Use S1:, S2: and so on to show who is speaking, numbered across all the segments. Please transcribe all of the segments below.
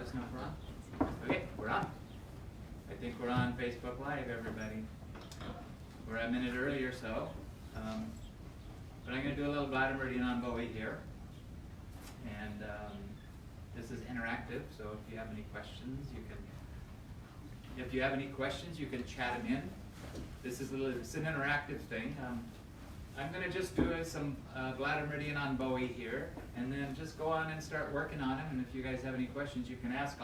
S1: us know if we're on? Okay, we're on. I think we're on Facebook Live, everybody. We're a minute early or so. But I'm going to do a little Bladder Meridian on Bowie here. And this is interactive, so if you have any questions, you can chat them in. This is it's an interactive thing. I'm going to just do some Bladder Meridian on Bowie here, and then just go on and start working on them. And if you guys have any questions, you can ask.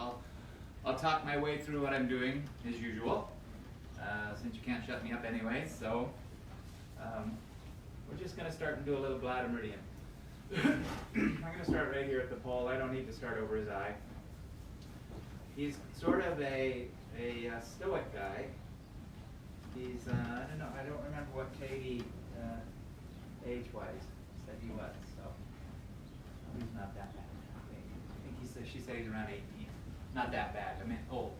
S1: I'll talk my way through what I'm doing as usual, since you can't shut me up anyway. So we're just going to start and do a little Bladder Meridian. I'm going to start right here at the pole. I don't need to start over his eye. He's sort of a stoic guy. He's I don't remember what Katie age-wise said he was. So he's not that bad. I think she said he's around 18. Not that bad. I mean old,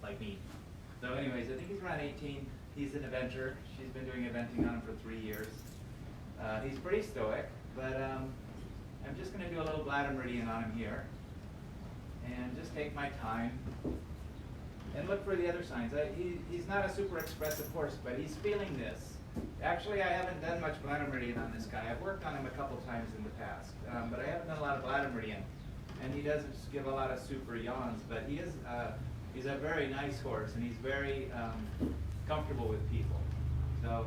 S1: like me. So anyways, I think he's around 18. He's an eventer. She's been doing eventing on him for 3 years. He's pretty stoic, but I'm just going to do a little Bladder Meridian on him here, and just take my time and look for the other signs. He's not a super expressive horse, but he's feeling this. Actually, I haven't done much Bladder Meridian on this guy. I've worked on him a couple times in the past, but I haven't done a lot of Bladder Meridian. And he doesn't give a lot of super yawns, but he's a very nice horse, and he's very comfortable with people. So,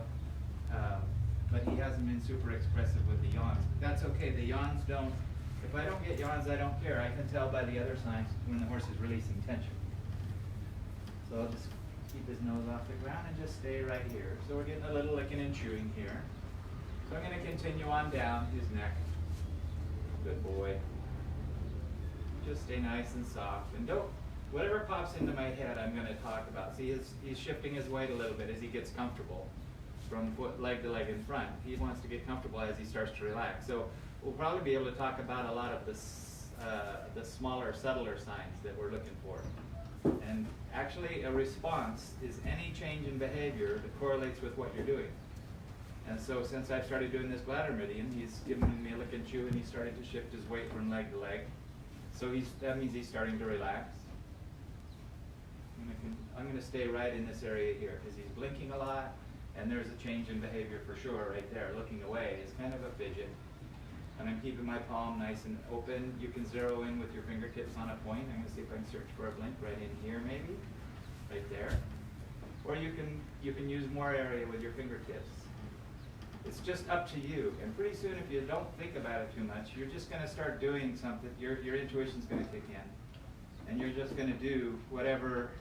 S1: but he hasn't been super expressive with the yawns. But that's okay. The yawns don't. If I don't get yawns, I don't care. I can tell by the other signs when the horse is releasing tension. So I'll just keep his nose off the ground and just stay right here. So we're getting a little licking and chewing here. So I'm going to continue on down his neck. Good boy. Just stay nice and soft. And whatever pops into my head, I'm going to talk about. See, he's shifting his weight a little bit as he gets comfortable from leg to leg in front. He wants to get comfortable as he starts to relax. So we'll probably be able to talk about a lot of the smaller, subtler signs that we're looking for. And actually, a response is any change in behavior that correlates with what you're doing. And so since I've started doing this Bladder Meridian, he's giving me a lick and chew, and he's starting to shift his weight from leg to leg. So that means he's starting to relax. I'm going to stay right in this area here because he's blinking a lot, and there's a change in behavior for sure right there. Looking away is kind of a fidget. And I'm keeping my palm nice and open. You can zero in with your fingertips on a point. I'm going to see if I can search for a blink right in here maybe, right there. Or you can use more area with your fingertips. It's just up to you. And pretty soon, if you don't think about it too much, you're just going to start doing something. Your intuition's going to kick in, and you're just going to do whatever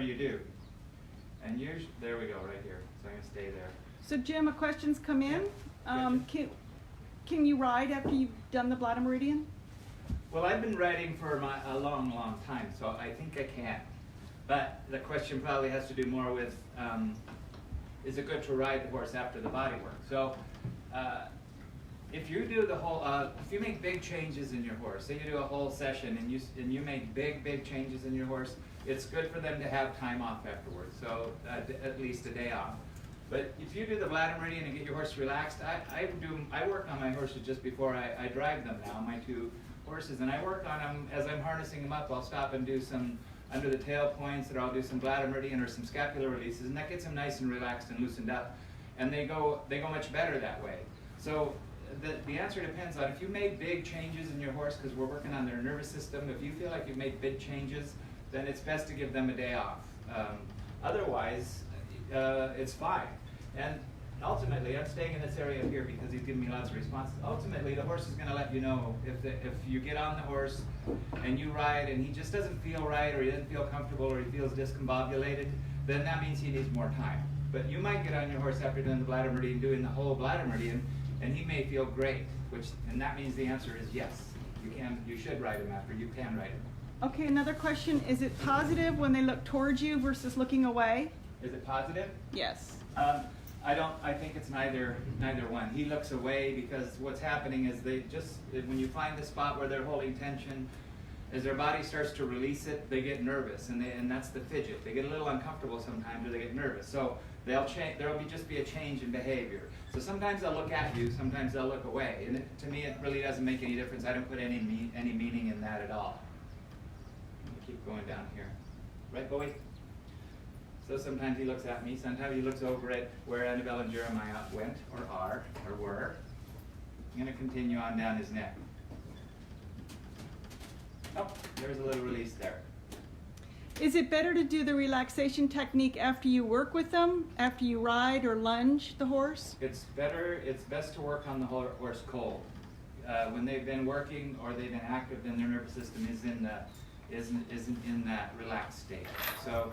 S1: you do. And there we go, right here. So I'm going to stay there.
S2: So Jim, a question's come in.
S1: Yeah.
S2: Can you ride after you've done the Bladder Meridian?
S1: Well, I've been riding for a long, long time, so I think I can. But the question probably has to do more with, is it good to ride the horse after the body work? So if you do the whole, if you make big changes in your horse, say you do a whole session and you make big changes in your horse, it's good for them to have time off afterwards, so at least a day off. But if you do the Bladder Meridian and get your horse relaxed, I work on my horses just before I drive them now, my 2 horses, and I work on them as I'm harnessing them up. I'll stop and do some under the tail points, or I'll do some Bladder Meridian or some scapular releases, and that gets them nice and relaxed and loosened up, and they go much better that way. So the answer depends on if you made big changes in your horse, because we're working on their nervous system. If you feel like you've made big changes, then it's best to give them a day off. Otherwise, it's fine. And ultimately, I'm staying in this area here because he's giving me lots of responses. Ultimately, the horse is going to let you know if you get on the horse and you ride and he just doesn't feel right, or he doesn't feel comfortable, or he feels discombobulated, then that means he needs more time. But you might get on your horse after doing the Bladder Meridian, doing the whole Bladder Meridian, and he may feel great, and that means the answer is yes. You should ride him after. You can ride him.
S2: Okay, another question. Is it positive when they look towards you versus looking away?
S1: Is it positive?
S2: Yes.
S1: I think it's neither one. He looks away because what's happening is when you find the spot where they're holding tension, as their body starts to release it, they get nervous, and that's the fidget. They get a little uncomfortable sometimes, or they get nervous. So there'll just be a change in behavior. So sometimes they'll look at you, sometimes they'll look away, and to me it really doesn't make any difference. I don't put any meaning in that at all. keep going down here. Right, boy? So sometimes he looks at me, sometimes he looks over at where Annabelle and Jeremiah went, or are, or were. I'm going to continue on down his neck. Oh, there's a little release there.
S2: Is it better to do the relaxation technique after you work with them, after you ride or lunge the horse?
S1: It's best to work on the horse cold. When they've been working or they've been active, then their nervous system isn't in that relaxed state. So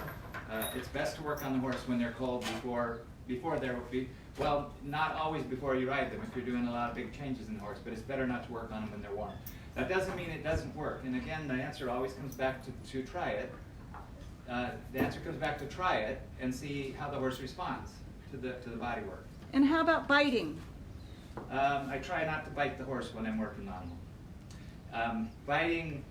S1: it's best to work on the horse when they're cold before they're, well, not always before you ride them if you're doing a lot of big changes in the horse, but it's better not to work on them when they're warm. That doesn't mean it doesn't work. And again, the answer always comes back to try it. The answer comes back to try it and see how the horse responds to the body work.
S2: And how about biting?
S1: I try not to bite the horse when I'm working on them. Biting,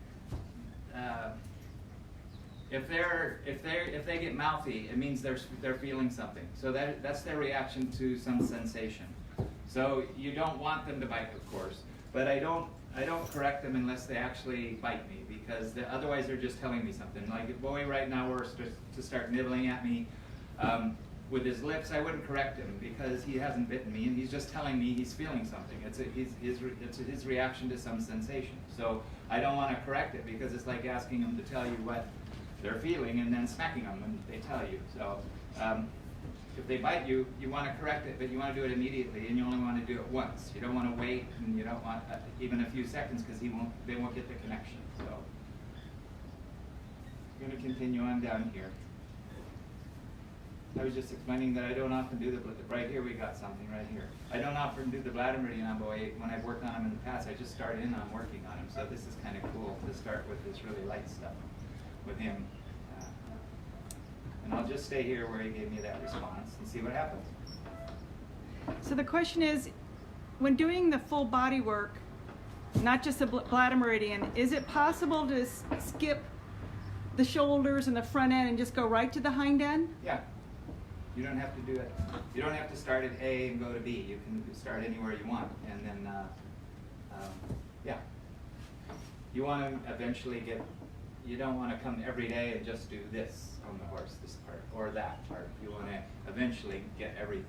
S1: if they get mouthy, it means they're feeling something. So that's their reaction to some sensation. So you don't want them to bite, of course, but I don't correct them unless they actually bite me, because otherwise they're just telling me something. Like if Bowie right now were to start nibbling at me with his lips, I wouldn't correct him because he hasn't bitten me, and he's just telling me he's feeling something. It's his reaction to some sensation. So I don't want to correct it because it's like asking them to tell you what they're feeling and then smacking them when they tell you. So if they bite you, you want to correct it, but you want to do it immediately, and you only want to do it once. You don't want to wait, and you don't want even a few seconds because they won't get the connection. So I'm going to continue on down here. I was just explaining that I don't often do right here we got something right here. I don't often do the Bladder Meridian on Bowie. When I've worked on him in the past, I just start in on working on him. So this is kind of cool to start with this really light stuff with him. And I'll just stay here where he gave me that response and see what happens.
S2: So the question is, when doing the full body work, not just the Bladder Meridian, is it possible to skip the shoulders and the front end and just go right to the hind end?
S1: Yeah. You don't have to do it. You don't have to start at A and go to B. You can start anywhere you want. And then, yeah. You want to eventually you don't want to come every day and just do this on the horse, this part, or that part. You want to eventually get everything.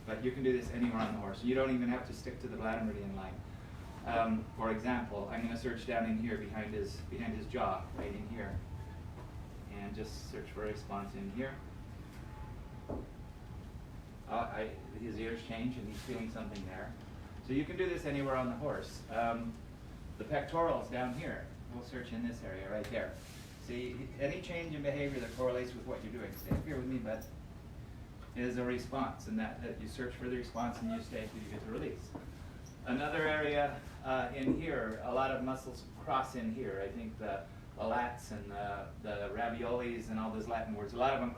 S1: But you can do this anywhere on the horse. You don't even have to stick to the Bladder Meridian line. For example, I'm going to search down in here behind his jaw, right in here. And just search for a response in here. His ears change and he's feeling something there. So you can do this anywhere on the horse. The pectorals down here, we'll search in this area right there. See, any change in behavior that correlates with what you're doing, stay up here with me, bud, is a response, and that you search for the response and you stay till you get the release. Another area in here, a lot of muscles cross in here. I think the lats and the raviolis and all those Latin words, a lot of them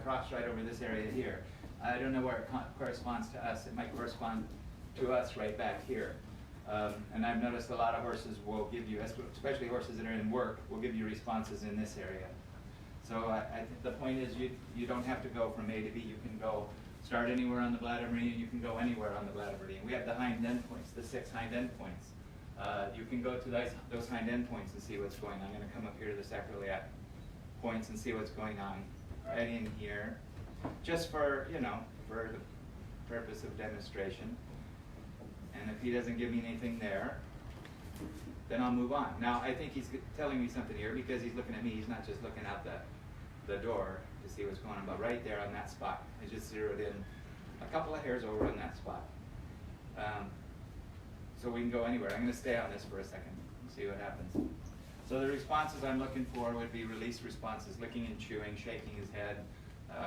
S1: cross right over this area here. I don't know where it corresponds to us. It might correspond to us right back here. And I've noticed a lot of horses will give you, especially horses that are in work, will give you responses in this area. So I think the point is you don't have to go from A to B. You can start anywhere on the Bladder Meridian. You can go anywhere on the Bladder Meridian. We have the hind end points, the 6 hind end points. You can go to those hind end points and see what's going on. I'm going to come up here to the sacroiliac points and see what's going on right in here, just for for the purpose of demonstration. And if he doesn't give me anything there, then I'll move on. Now I think he's telling me something here because he's looking at me. He's not just looking out the door to see what's going on, but right there on that spot, I just zeroed in a couple of hairs over on that spot. So we can go anywhere. I'm going to stay on this for a second and see what happens. So the responses I'm looking for would be release responses, licking and chewing, shaking his head,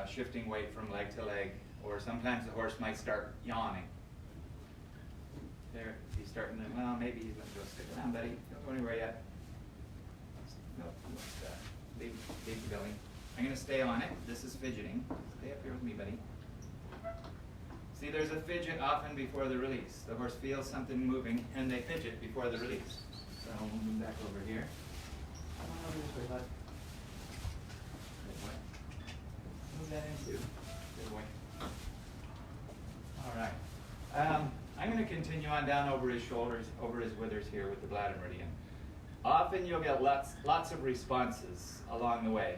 S1: shifting weight from leg to leg, or sometimes the horse might start yawning. There, he's starting to, well, maybe he's going to go stick around, buddy. Don't go anywhere yet. No, leave the belly. I'm going to stay on it. This is fidgeting. Stay up here with me, buddy. See, there's a fidget often before the release. The horse feels something moving, and they fidget before the release. So we'll move back over here. Come on over this way, bud. Good boy. Move that in too. Good boy. All right. I'm going to continue on down over his shoulders, over his withers here with the Bladder Meridian. Often you'll get lots of responses along the way.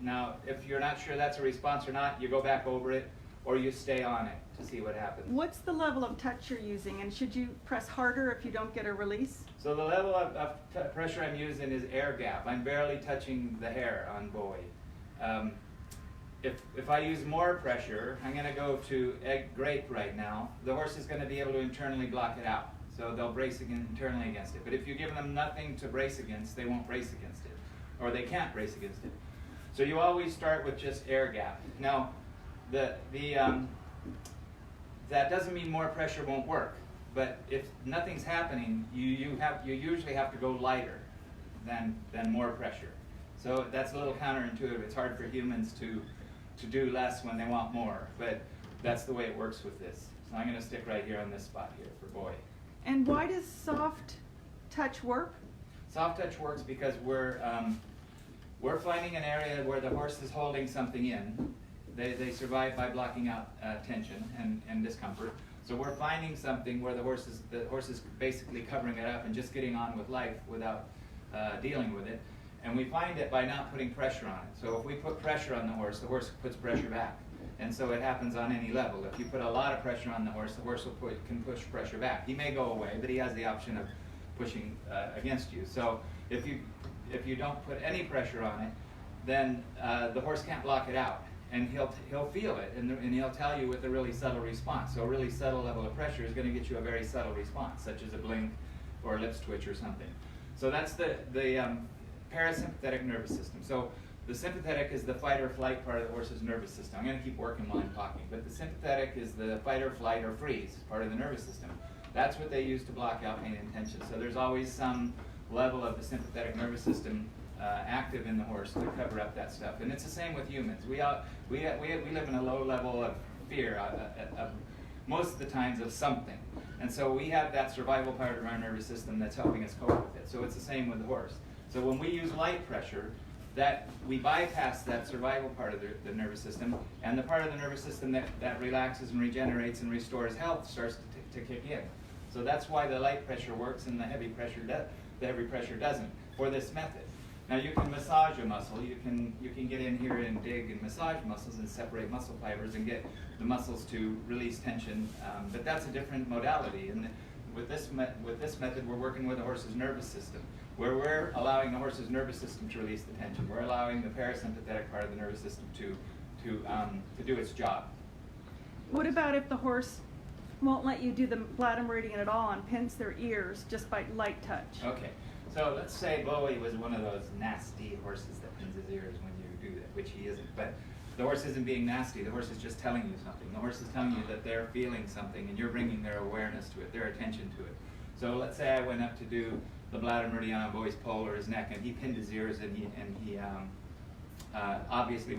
S1: Now, if you're not sure that's a response or not, you go back over it, or you stay on it to see what happens.
S2: What's the level of touch you're using, and should you press harder if you don't get a release?
S1: So the level of pressure I'm using is air gap. I'm barely touching the hair on Bowie. If I use more pressure, I'm going to go to egg grape right now. The horse is going to be able to internally block it out. So they'll brace internally against it. But if you give them nothing to brace against, they won't brace against it. Or they can't brace against it. So you always start with just air gap. Now, that doesn't mean more pressure won't work. But if nothing's happening, you usually have to go lighter than more pressure. So that's a little counterintuitive. It's hard for humans to do less when they want more. But that's the way it works with this. So I'm going to stick right here on this spot here for Bowie.
S2: And why does soft touch work?
S1: Soft touch works because we're finding an area where the horse is holding something in. They survive by blocking out tension and discomfort. So we're finding something where the horse is basically covering it up and just getting on with life without dealing with it. And we find it by not putting pressure on it. So if we put pressure on the horse puts pressure back. And so it happens on any level. If you put a lot of pressure on the horse can push pressure back. He may go away, but he has the option of pushing against you. So if you don't put any pressure on it, then the horse can't block it out. And he'll feel it, and he'll tell you with a really subtle response. So a really subtle level of pressure is going to get you a very subtle response, such as a blink or a lips twitch or something. So that's the parasympathetic nervous system. So the sympathetic is the fight or flight part of the horse's nervous system. I'm going to keep working while I'm talking. But the sympathetic is the fight or flight or freeze part of the nervous system. That's what they use to block out pain and tension. So there's always some level of the sympathetic nervous system active in the horse to cover up that stuff. And it's the same with humans. We live in a low level of fear most of the times of something. And so we have that survival part of our nervous system that's helping us cope with it. So it's the same with the horse. So when we use light pressure, that we bypass that survival part of the nervous system, and the part of the nervous system that relaxes and regenerates and restores health starts to kick in. So that's why the light pressure works and the heavy pressure doesn't for this method. Now you can massage a muscle. You can get in here and dig and massage muscles and separate muscle fibers and get the muscles to release tension. But that's a different modality. And with this method, we're working with the horse's nervous system, where we're allowing the horse's nervous system to release the tension. We're allowing the parasympathetic part of the nervous system to do its job.
S2: What about if the horse won't let you do the bladder meridian at all and pins their ears just by light touch?
S1: Okay. So let's say Bowie was one of those nasty horses that pins his ears when you do that, which he isn't. But the horse isn't being nasty. The horse is just telling you something. The horse is telling you that they're feeling something, and you're bringing their awareness to it, their attention to it. So let's say I went up to do the bladder meridian on Bowie's pole or his neck, and he pinned his ears, and he obviously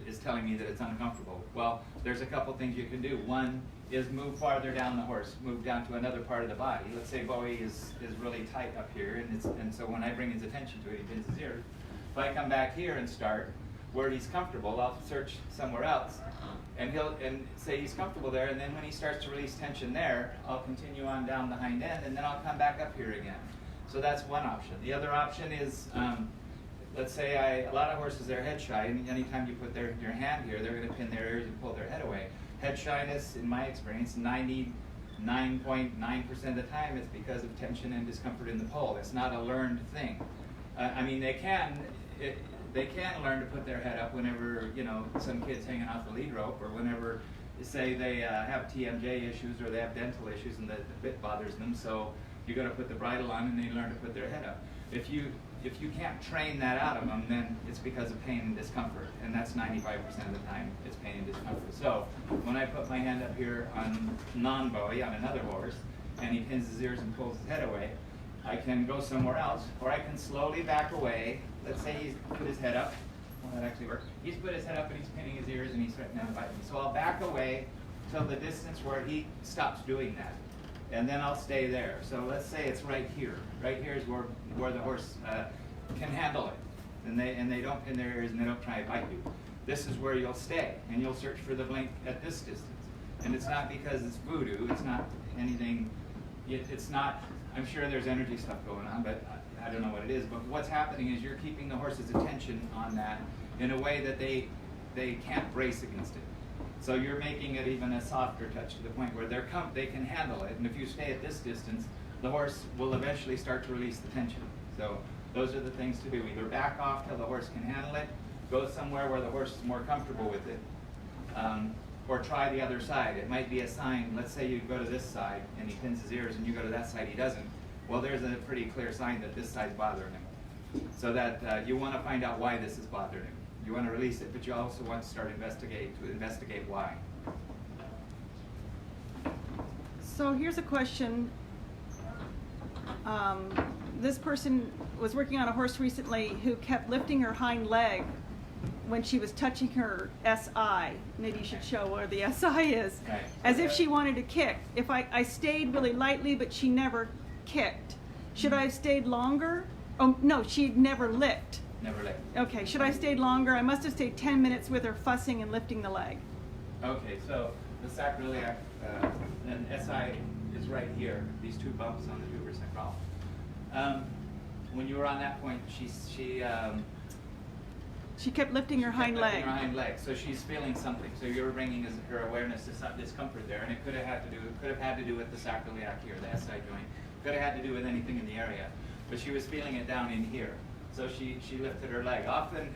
S1: is telling me that it's uncomfortable. Well, there's a couple things you can do. One is move farther down the horse, move down to another part of the body. Let's say Bowie is really tight up here, and so when I bring his attention to it, he pins his ears. If I come back here and start where he's comfortable, I'll search somewhere else, and say he's comfortable there, and then when he starts to release tension there, I'll continue on down the hind end, and then I'll come back up here again. So that's one option. The other option is, let's say a lot of horses, they're head shy, and anytime you put your hand here, they're going to pin their ears and pull their head away. Head shyness, in my experience, 99.9% of the time, it's because of tension and discomfort in the pole. It's not a learned thing. I mean, they can learn to put their head up whenever, some kid's hanging off the lead rope, or whenever, say, they have TMJ issues or they have dental issues and the bit bothers them, so you got to put the bridle on and they learn to put their head up. If you can't train that out of them, then it's because of pain and discomfort, and that's 95% of the time it's pain and discomfort. So when I put my hand up here on non-Bowie, on another horse, and he pins his ears and pulls his head away, I can go somewhere else, or I can slowly back away. Let's say he's put his head up. Well, that actually works. He's put his head up and he's pinning his ears and he's threatening to bite me. So I'll back away till the distance where he stops doing that, and then I'll stay there. So let's say it's right here. Right here is where the horse can handle it, and they don't pin their ears and they don't try to bite you. This is where you'll stay, and you'll search for the blink at this distance. And it's not because it's voodoo. It's not anything. It's not. I'm sure there's energy stuff going on, but I don't know what it is, but what's happening is you're keeping the horse's attention on that in a way that they can't brace against it. So you're making it even a softer touch to the point where they can handle it. And if you stay at this distance, the horse will eventually start to release the tension. So those are the things to do. Either back off till the horse can handle it, go somewhere where the horse is more comfortable with it, or try the other side. It might be a sign, let's say you go to this side and he pins his ears and you go to that side, he doesn't. Well, there's a pretty clear sign that this side's bothering him. So that you want to find out why this is bothering him. You want to release it, but you also want to start to investigate why.
S2: So here's a question. This person was working on a horse recently who kept lifting her hind leg when she was touching her SI. Maybe you should show where the SI is.
S1: Right.
S2: As if she wanted to kick. If I stayed really lightly, but she never kicked. Should I have stayed longer? Oh, no, she'd never licked.
S1: Never let.
S2: Okay, should I have stayed longer? I must have stayed 10 minutes with her fussing and lifting the leg.
S1: Okay, so the sacroiliac and SI is right here. These two bumps on the tuber sacral. When you were on that point,
S2: She kept lifting her hind leg.
S1: Her hind leg. So she's feeling something. So you're bringing her awareness to some discomfort there, and it could have had to do with the sacroiliac here, the SI joint. Could have had to do with anything in the area, but she was feeling it down in here. So she lifted her leg. Often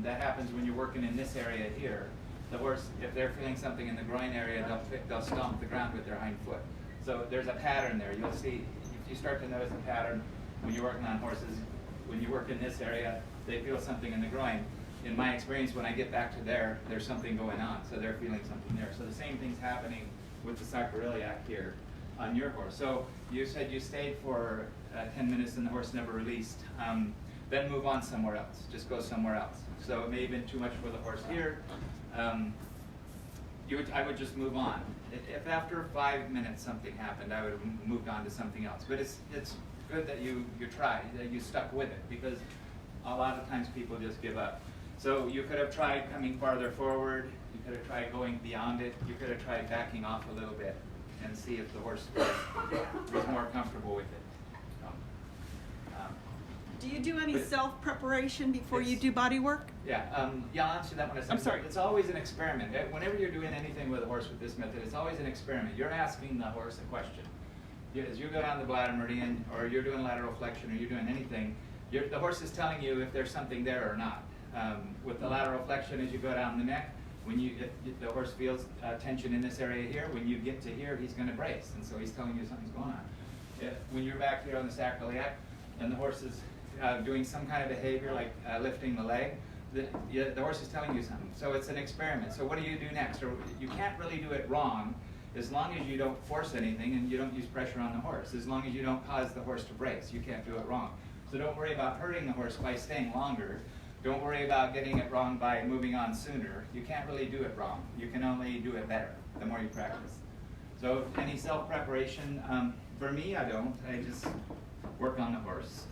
S1: that happens when you're working in this area here. The horse, if they're feeling something in the groin area, they'll stomp the ground with their hind foot. So there's a pattern there. You'll see, if you start to notice a pattern when you're working on horses, when you work in this area, they feel something in the groin. In my experience, when I get back to there, there's something going on. So they're feeling something there. So the same thing's happening with the sacroiliac here on your horse. So you said you stayed for 10 minutes and the horse never released. Then move on somewhere else. Just go somewhere else. So it may have been too much for the horse here. I would just move on. If after 5 minutes something happened, I would have moved on to something else. But it's good that you tried, that you stuck with it, because a lot of times people just give up. So you could have tried coming farther forward. You could have tried going beyond it. You could have tried backing off a little bit and see if the horse was more comfortable with it.
S2: Do you do any self-preparation before you do body work?
S1: Yeah, I'll answer that one in a second.
S2: I'm sorry.
S1: It's always an experiment. Whenever you're doing anything with a horse with this method, it's always an experiment. You're asking the horse a question. As you go down the Bladder Meridian, or you're doing lateral flexion, or you're doing anything, the horse is telling you if there's something there or not. With the lateral flexion, as you go down the neck, if the horse feels tension in this area here, when you get to here, he's going to brace, and so he's telling you something's going on. When you're back here on the sacroiliac, and the horse is doing some kind of behavior like lifting the leg, the horse is telling you something. So it's an experiment. So what do you do next? Or you can't really do it wrong as long as you don't force anything and you don't use pressure on the horse. As long as you don't cause the horse to brace, you can't do it wrong. So don't worry about hurting the horse by staying longer. Don't worry about getting it wrong by moving on sooner. You can't really do it wrong. You can only do it better the more you practice. So any self-preparation, for me, I don't. I just work on the horse.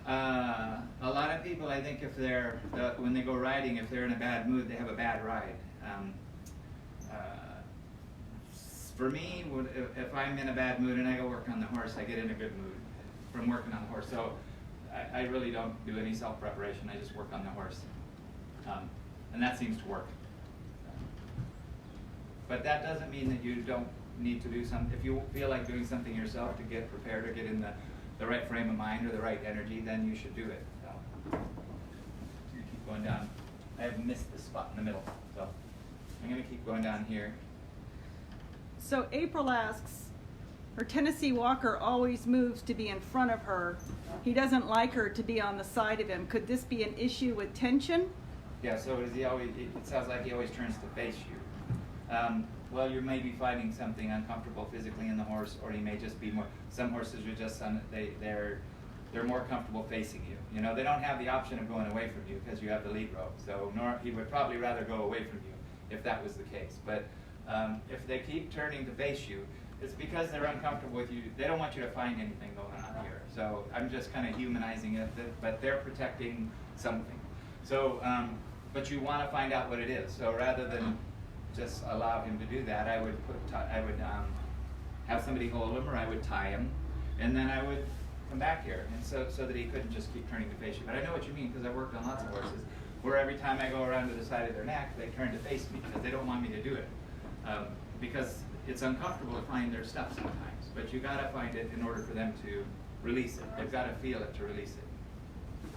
S1: A lot of people, I think, if they're when they go riding, if they're in a bad mood, they have a bad ride. For me, if I'm in a bad mood and I go work on the horse, I get in a good mood from working on the horse. So I really don't do any self-preparation. I just work on the horse, and that seems to work. But that doesn't mean that you don't need to do something. If you feel like doing something yourself to get prepared or get in the right frame of mind or the right energy, then you should do it. So I'm going to keep going down. I have missed this spot in the middle, so I'm going to keep going down here.
S2: So April asks, her Tennessee Walker always moves to be in front of her. He doesn't like her to be on the side of him. Could this be an issue with tension?
S1: Yeah, so is he always, it sounds like he always turns to face you. Well, you may be finding something uncomfortable physically in the horse, or he may just be more, some horses are just, they're more comfortable facing you. You know, they don't have the option of going away from you because you have the lead rope. So he would probably rather go away from you if that was the case. But if they keep turning to face you, it's because they're uncomfortable with you. They don't want you to find anything going on here. So I'm just kind of humanizing it, but they're protecting something. So, but you want to find out what it is. So rather than just allow him to do that, I would have somebody hold him, or I would tie him, and then I would come back here, and so that he couldn't just keep turning to face you. But I know what you mean, because I worked on lots of horses where every time I go around to the side of their neck, they turn to face me because they don't want me to do it. Because it's uncomfortable to find their stuff sometimes, but you gotta find it in order for them to release it. They've gotta feel it to release it.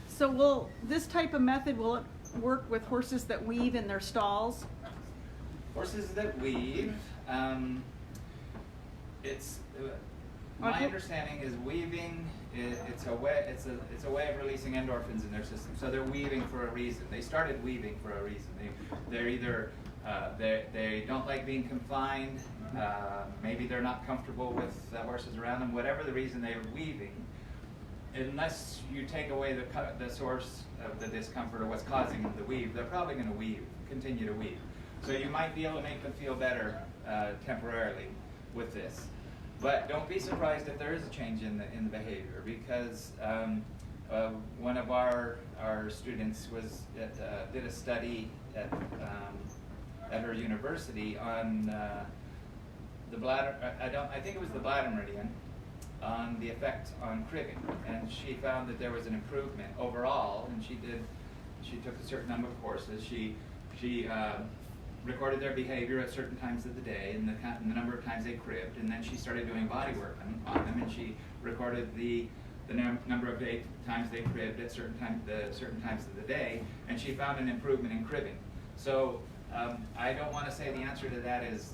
S2: So will this type of method, will it work with horses that weave in their stalls?
S1: Horses that weave, it's my
S2: Okay.
S1: understanding is weaving. It's a way of releasing endorphins in their system. So they're weaving for a reason. They started weaving for a reason. They're either they don't like being confined. Maybe they're not comfortable with the horses around them. Whatever the reason, they're weaving. Unless you take away the source of the discomfort or what's causing them to weave, they're probably going to continue to weave. So you might be able to make them feel better temporarily with this. But don't be surprised if there is a change in the behavior, because one of our students did a study at her university on the bladder. I think it was the Bladder Meridian, on the effect on cribbing, and she found that there was an improvement overall. And she took a certain number of courses. She recorded their behavior at certain times of the day and the number of times they cribbed, and then she started doing body work on them, and she recorded the number of times they cribbed at certain times of the day, and she found an improvement in cribbing. So I don't want to say the answer to that is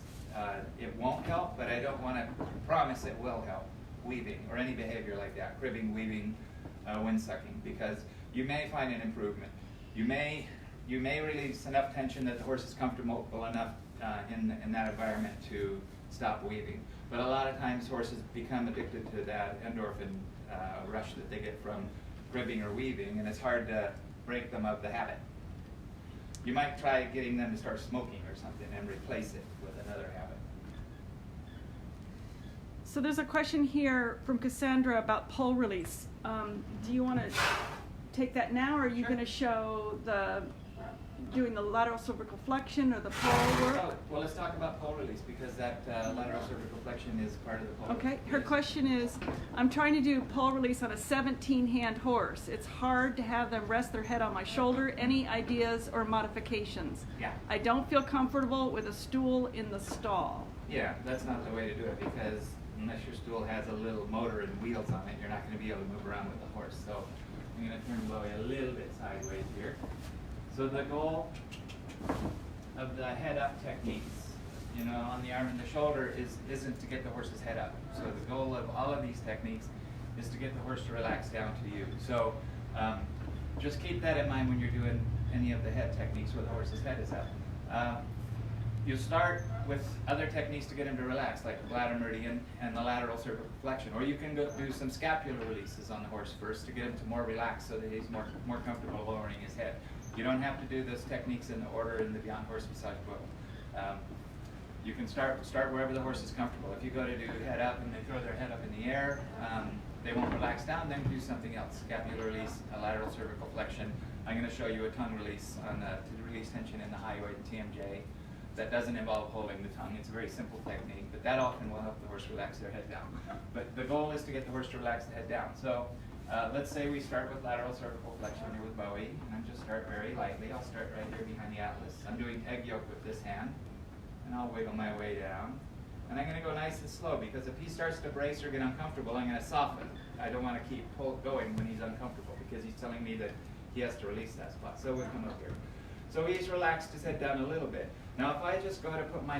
S1: it won't help, but I don't want to promise it will help weaving or any behavior like that, cribbing, weaving, wind sucking, because you may find an improvement. You may release enough tension that the horse is comfortable enough in that environment to stop weaving. But a lot of times horses become addicted to that endorphin rush that they get from cribbing or weaving, and it's hard to break them of the habit. You might try getting them to start smoking or something and replace it with another habit.
S2: So there's a question here from Cassandra about pole release. Do you want to take that now, or are you
S1: Sure.
S2: going to show doing the lateral cervical flexion or the pole work?
S1: Oh, well, let's talk about pole release, because that lateral cervical flexion is part of the pole
S2: Okay,
S1: release.
S2: her question is, I'm trying to do pole release on a 17-hand horse. It's hard to have them rest their head on my shoulder. Any ideas or modifications?
S1: Yeah.
S2: I don't feel comfortable with a stool in the stall.
S1: Yeah, that's not the way to do it, because unless your stool has a little motor and wheels on it, you're not going to be able to move around with the horse. So I'm going to turn Chloe a little bit sideways here. So the goal of the head-up techniques, on the arm and the shoulder, isn't to get the horse's head up. So the goal of all of these techniques is to get the horse to relax down to you. So just keep that in mind when you're doing any of the head techniques where the horse's head is up. You start with other techniques to get him to relax, like the Bladder Meridian and the lateral cervical flexion. Or you can go do some scapular releases on the horse first to get him to more relaxed, so that he's more comfortable lowering his head. You don't have to do those techniques in the order in the Beyond Horse Massage book. You can start wherever the horse is comfortable. If you go to do head up and they throw their head up in the air, they won't relax down, then do something else. Scapular release, a lateral cervical flexion. I'm going to show you a tongue release to release tension in the hyoid and TMJ. That doesn't involve holding the tongue. It's a very simple technique, but that often will help the horse relax their head down. But the goal is to get the horse to relax the head down. So let's say we start with lateral cervical flexion here with Bowie, and I'm just start very lightly. I'll start right here behind the atlas. I'm doing egg yoke with this hand, and I'll wiggle my way down. And I'm going to go nice and slow, because if he starts to brace or get uncomfortable, I'm going to soften. I don't want to keep going when he's uncomfortable, because he's telling me that he has to release that spot. So we'll come up here. So he's relaxed his head down a little bit. Now if I just go to put my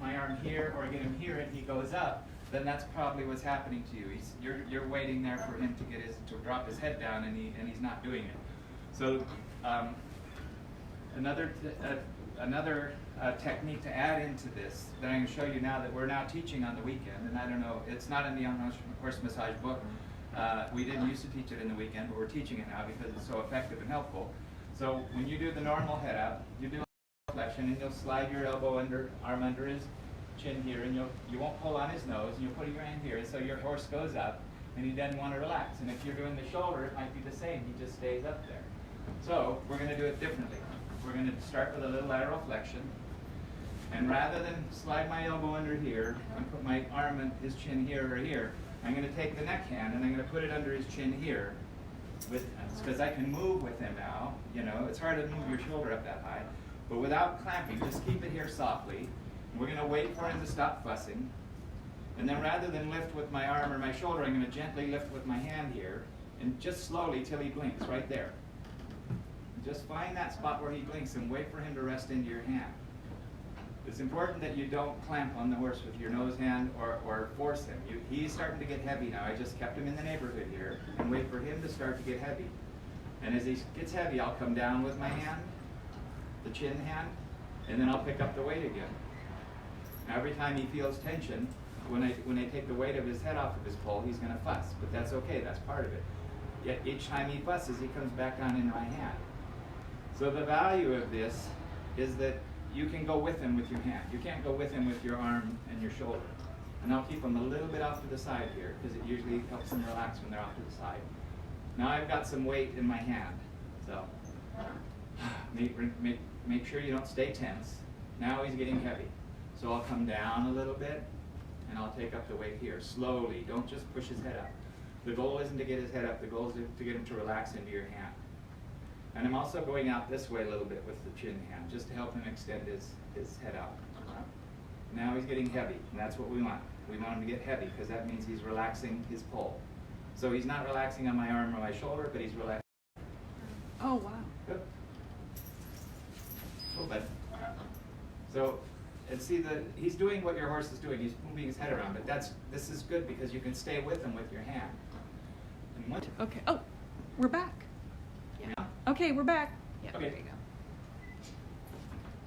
S1: arm here, or get him here, and he goes up, then that's probably what's happening to you. You're waiting there for him to drop his head down, and he's not doing it. So another technique to add into this that I'm going to show you now, that we're now teaching on the weekend, and I don't know, it's not in the Horse Massage book. We didn't used to teach it in the weekend, but we're teaching it now because it's so effective and helpful. So when you do the normal head up, you do a flexion, and you'll slide your arm under his chin here, and you won't pull on his nose, and you'll put your hand here, and so your horse goes up, and he doesn't want to relax. And if you're doing the shoulder, it might be the same. He just stays up there. So we're going to do it differently. We're going to start with a little lateral flexion, and rather than slide my elbow under here and put my arm and his chin here or here, I'm going to take the neck hand and I'm going to put it under his chin here, because I can move with him now. You know, it's hard to move your shoulder up that high, but without clamping, just keep it here softly. We're going to wait for him to stop fussing. And then rather than lift with my arm or my shoulder, I'm going to gently lift with my hand here, and just slowly till he blinks, right there. Just find that spot where he blinks and wait for him to rest into your hand. It's important that you don't clamp on the horse with your nose hand or force him. He's starting to get heavy now. I just kept him in the neighborhood here and wait for him to start to get heavy. And as he gets heavy, I'll come down with my hand, the chin hand, and then I'll pick up the weight again. Now, every time he feels tension, when I take the weight of his head off of his pole, he's going to fuss, but that's okay, that's part of it. Yet each time he fusses, he comes back down into my hand. So the value of this is that you can go with him with your hand. You can't go with him with your arm and your shoulder. And I'll keep them a little bit off to the side here, because it usually helps them relax when they're off to the side. Now I've got some weight in my hand, so make sure you don't stay tense. Now he's getting heavy. So I'll come down a little bit, and I'll take up the weight here, slowly. Don't just push his head up. The goal isn't to get his head up, the goal is to get him to relax into your hand. And I'm also going out this way a little bit with the chin hand, just to help him extend his head out. Now he's getting heavy, and that's what we want. We want him to get heavy, because that means he's relaxing his pole. So he's not relaxing on my arm or my shoulder, but he's relaxing.
S2: Oh, wow.
S1: Good. A little bit. So, and see he's doing what your horse is doing. He's moving his head around, but this is good because you can stay with him with your hand. And
S2: Okay. Oh, we're back.
S1: Yeah.
S2: Okay, we're back.
S3: Yeah,
S1: Okay.
S3: there you go.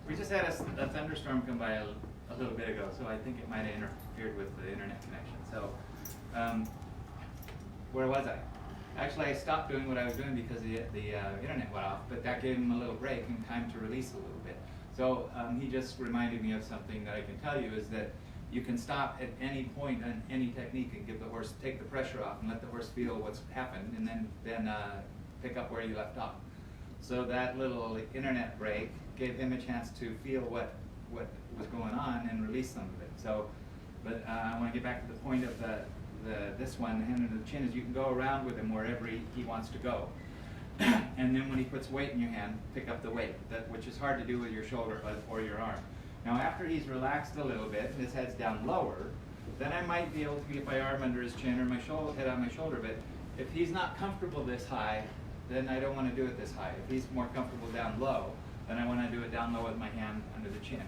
S1: We just had a thunderstorm come by a little bit ago, so I think it might have interfered with the internet connection. So, where was I? Actually, I stopped doing what I was doing because the internet went off, but that gave him a little break and time to release a little bit. So he just reminded me of something that I can tell you, is that you can stop at any point on any technique and give the horse, take the pressure off and let the horse feel what's happened, and then pick up where you left off. So that little internet break gave him a chance to feel what was going on and release some of it. So, but I want to get back to the point of this one, the hand under the chin, is you can go around with him wherever he wants to go. And then when he puts weight in your hand, pick up the weight, which is hard to do with your shoulder or your arm. Now after he's relaxed a little bit and his head's down lower, then I might be able to get my arm under his chin or my head on my shoulder. But if he's not comfortable this high, then I don't want to do it this high. If he's more comfortable down low, then I want to do it down low with my hand under the chin.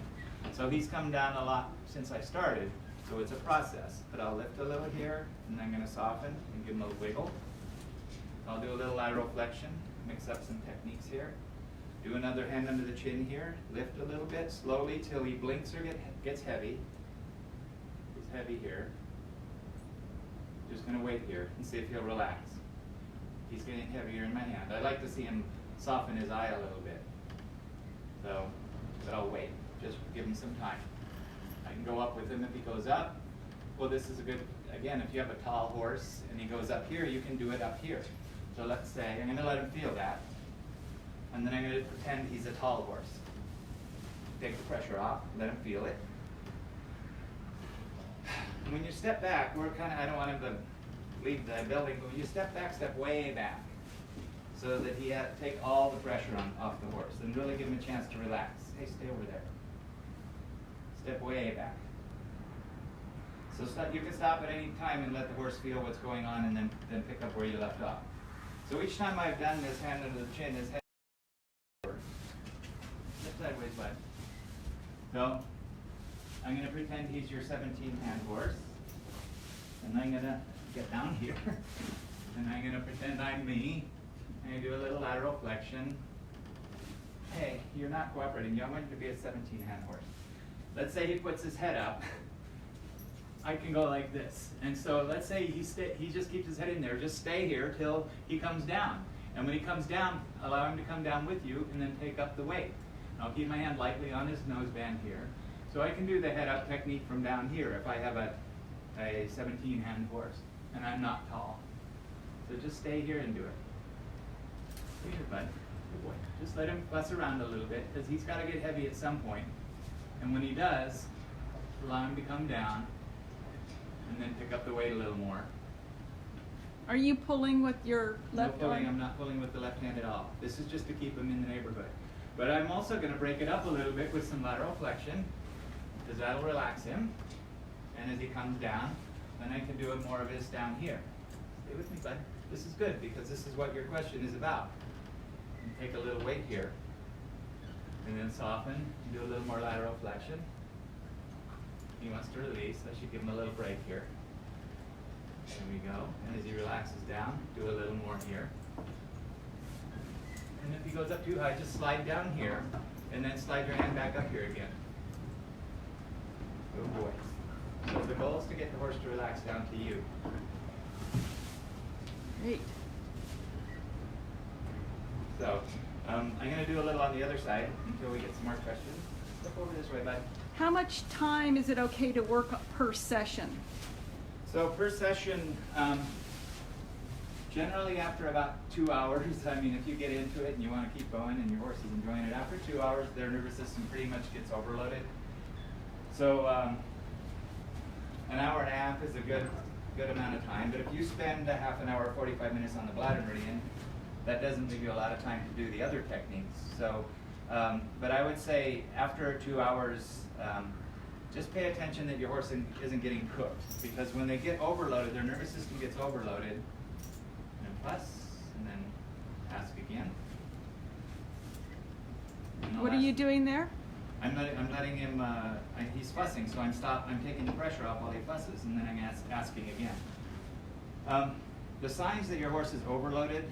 S1: So he's come down a lot since I started, so it's a process. But I'll lift a little here, and I'm going to soften and give him a little wiggle. I'll do a little lateral flexion, mix up some techniques here. Do another hand under the chin here, lift a little bit, slowly till he blinks or gets heavy. He's heavy here. Just going to wait here and see if he'll relax. He's getting heavier in my hand. I'd like to see him soften his eye a little bit. So, but I'll wait. Just give him some time. I can go up with him if he goes up. Well, this is a good, again, if you have a tall horse and he goes up here, you can do it up here. So let's say, I'm going to let him feel that. And then I'm going to pretend he's a tall horse. Take the pressure off, let him feel it. And when you step back, I don't want him to leave the building, but when you step back, step way back. So that he take all the pressure off the horse and really give him a chance to relax. Hey, stay over there. Step way back. So you can stop at any time and let the horse feel what's going on, and then pick up where you left off. So each time I've done this, hand under the chin, his head forward. Step sideways, bud. So I'm going to pretend he's your 17-hand horse, and I'm going to get down here, and I'm going to pretend I'm me. I'm going to do a little lateral flexion. Hey, you're not cooperating. You want him to be a 17-hand horse. Let's say he puts his head up. I can go like this. And so let's say he just keeps his head in there. Just stay here till he comes down. And when he comes down, allow him to come down with you and then take up the weight. I'll keep my hand lightly on his nose band here. So I can do the head up technique from down here if I have a 17-hand horse and I'm not tall. So just stay here and do it. Stay here, bud. Good boy. Just let him fuss around a little bit because he's got to get heavy at some point. And when he does, allow him to come down and then pick up the weight a little more.
S2: Are you pulling with your left
S1: No pulling,
S2: arm?
S1: I'm not pulling with the left hand at all. This is just to keep him in the neighborhood. But I'm also going to break it up a little bit with some lateral flexion, because that'll relax him. And as he comes down, then I can do it more of his down here. Stay with me, bud. This is good, because this is what your question is about. And take a little weight here, and then soften, and do a little more lateral flexion. He wants to release, I should give him a little break here. There we go. And as he relaxes down, do a little more here. And if he goes up too high, just slide down here, and then slide your hand back up here again. Good boy. So the goal is to get the horse to relax down to you.
S2: Great.
S1: So I'm going to do a little on the other side until we get some more questions. Step over this way, bud.
S2: How much time is it okay to work per session?
S1: So per session, generally after about 2 hours, I mean, if you get into it and you want to keep going and your horse is enjoying it, after 2 hours, their nervous system pretty much gets overloaded. So an hour and a half is a good amount of time. But if you spend a half an hour, 45 minutes on the Bladder Meridian, that doesn't leave you a lot of time to do the other techniques. So, but I would say after 2 hours, just pay attention that your horse isn't getting cooked, because when they get overloaded, their nervous system gets overloaded. And then press, and then ask again. And
S2: What are you doing there?
S1: I'm letting him. He's fussing, so I'm taking the pressure off while he fusses, and then I'm asking again. The signs that your horse is overloaded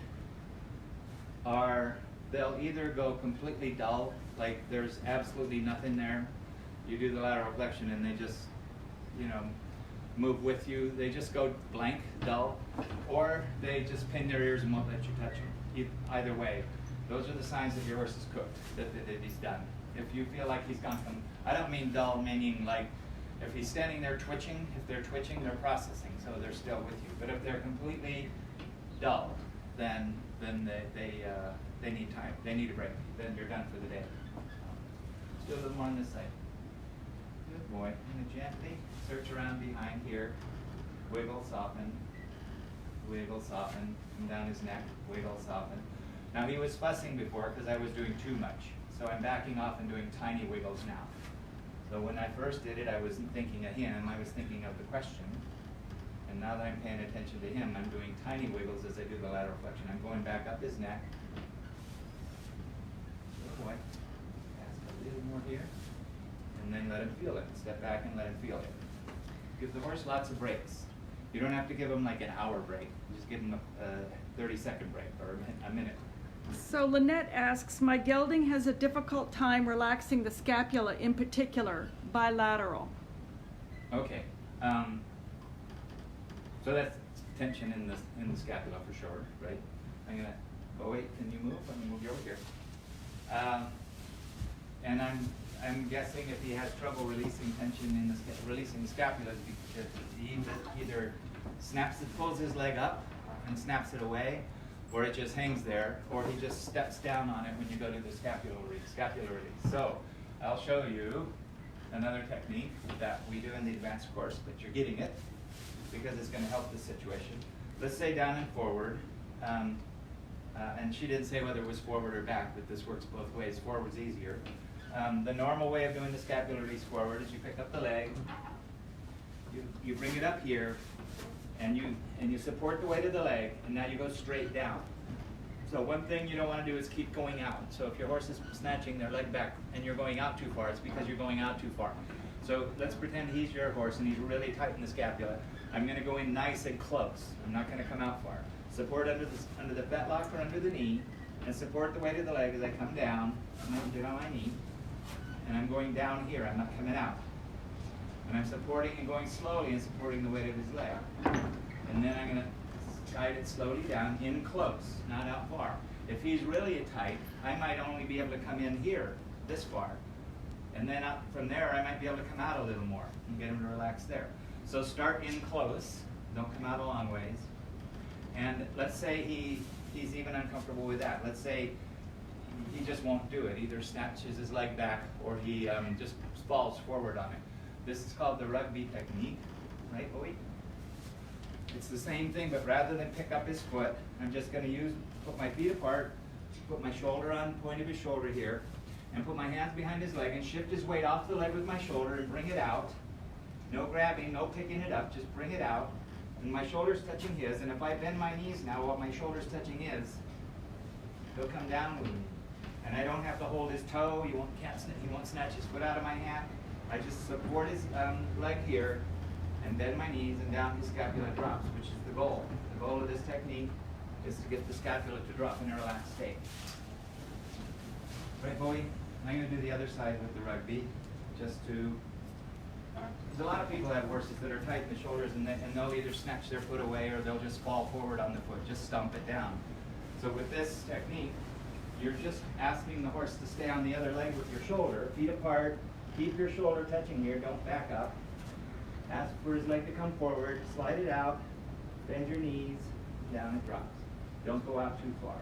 S1: are they'll either go completely dull, like there's absolutely nothing there. You do the lateral flexion and they just, move with you. They just go blank, dull, or they just pin their ears and won't let you touch them. Either way, those are the signs that your horse is cooked, that he's done. If you feel like he's gone from, I don't mean dull, meaning like if he's standing there twitching, if they're twitching, they're processing, so they're still with you. But if they're completely dull, then they need time. They need a break. Then you're done for the day. Let's do a little more on this side. Good boy. And gently search around behind here. Wiggle, soften. Wiggle, soften. Come down his neck. Wiggle, soften. Now he was fussing before because I was doing too much. So I'm backing off and doing tiny wiggles now. So when I first did it, I wasn't thinking of him. I was thinking of the question. And now that I'm paying attention to him, I'm doing tiny wiggles as I do the lateral flexion. I'm going back up his neck. Good boy. Ask a little more here. And then let him feel it. Step back and let him feel it. Give the horse lots of breaks. You don't have to give him like an hour break. Just give him a 30-second break or a minute.
S2: So Lynette asks, my gelding has a difficult time relaxing the scapula, in particular, bilateral.
S1: Okay. So that's tension in the scapula for sure, right? I'm gonna. Oh wait, can you move? I'm gonna move you over here. And I'm guessing if he has trouble releasing tension in releasing the scapula, because he either pulls his leg up and snaps it away, or it just hangs there, or he just steps down on it when you go to the scapular release. So I'll show you another technique that we do in the advanced course, but you're getting it because it's going to help the situation. Let's say down and forward, and she didn't say whether it was forward or back, but this works both ways. Forward's easier. The normal way of doing the scapular release forward is you pick up the leg, you bring it up here, and you support the weight of the leg, and now you go straight down. So one thing you don't want to do is keep going out. So if your horse is snatching their leg back and you're going out too far, it's because you're going out too far. So let's pretend he's your horse and he's really tight in the scapula. I'm going to go in nice and close. I'm not going to come out far. Support under the fetlock or under the knee, and support the weight of the leg as I come down. I'm going to get on my knee, and I'm going down here. I'm not coming out. And I'm supporting and going slowly and supporting the weight of his leg. And then I'm going to guide it slowly down, in close, not out far. If he's really tight, I might only be able to come in here, this far. And then up from there, I might be able to come out a little more and get him to relax there. So start in close. Don't come out a long ways. And let's say he's even uncomfortable with that. Let's say he just won't do it. Either snatches his leg back or he just falls forward on it. This is called the rugby technique, right, Bowie? It's the same thing, but rather than pick up his foot, I'm just going to put my feet apart, put my shoulder on the point of his shoulder here, and put my hands behind his leg and shift his weight off the leg with my shoulder and bring it out. No grabbing, no picking it up, just bring it out. And my shoulder's touching his, and if I bend my knees now while my shoulder's touching his, he'll come down with me. And I don't have to hold his toe, he won't snatch his foot out of my hand. I just support his leg here and bend my knees, and down his scapula drops, which is the goal. The goal of this technique is to get the scapula to drop in a relaxed state. Right, Bowie? I'm going to do the other side with the rugby, just to, because a lot of people have horses that are tight in the shoulders, and they'll either snatch their foot away or they'll just fall forward on the foot, just stomp it down. So with this technique, you're just asking the horse to stay on the other leg with your shoulder, feet apart, keep your shoulder touching here, don't back up. Ask for his leg to come forward, slide it out, bend your knees, down it drops. Don't go out too far.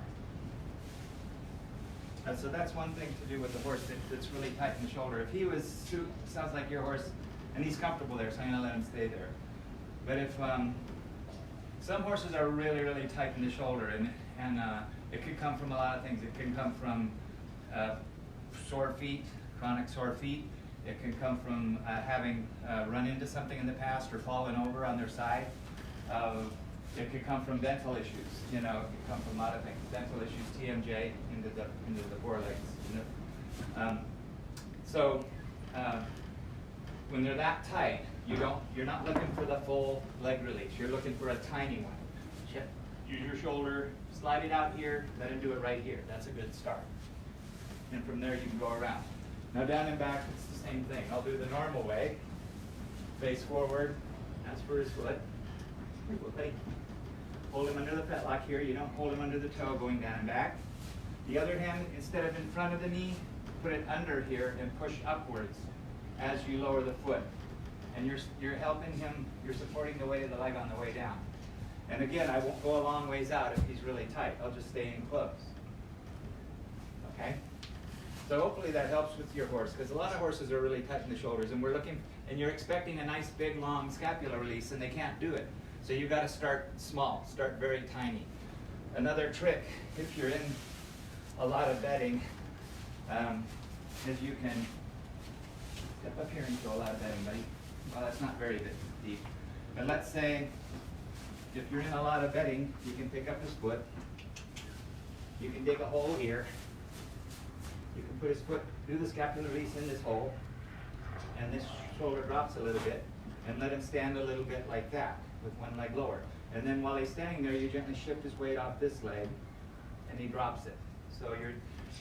S1: So that's one thing to do with the horse that's really tight in the shoulder. If he was, sounds like your horse, and he's comfortable there, so I'm going to let him stay there. But if some horses are really, really tight in the shoulder, and it could come from a lot of things. It can come from sore feet, chronic sore feet. It can come from having run into something in the past or fallen over on their side. It could come from dental issues. You know, it could come from a lot of things. Dental issues, TMJ, into the forelegs. You know? So when they're that tight, you're not looking for the full leg release. You're looking for a tiny one. Use your shoulder, slide it out here, let him do it right here. That's a good start. And from there you can go around. Now down and back, it's the same thing. I'll do the normal way. Face forward, ask for his foot. Hold him under the fetlock here. You don't hold him under the toe going down and back. The other hand, instead of in front of the knee, put it under here and push upwards as you lower the foot. And you're helping him, you're supporting the weight of the leg on the way down. And again, I won't go a long ways out if he's really tight. I'll just stay in close. Okay? So hopefully that helps with your horse, because a lot of horses are really tight in the shoulders, and you're expecting a nice big long scapula release, and they can't do it. So you've got to start small, start very tiny. Another trick, if you're in a lot of bedding, is you can step up here and do a lot of bedding, buddy. Well, that's not very deep. But let's say if you're in a lot of bedding, you can pick up his foot. You can dig a hole here. You can put his foot, do the scapular release in this hole, and this shoulder drops a little bit, and let him stand a little bit like that, with one leg lower. And then while he's standing there, you gently shift his weight off this leg, and he drops it. So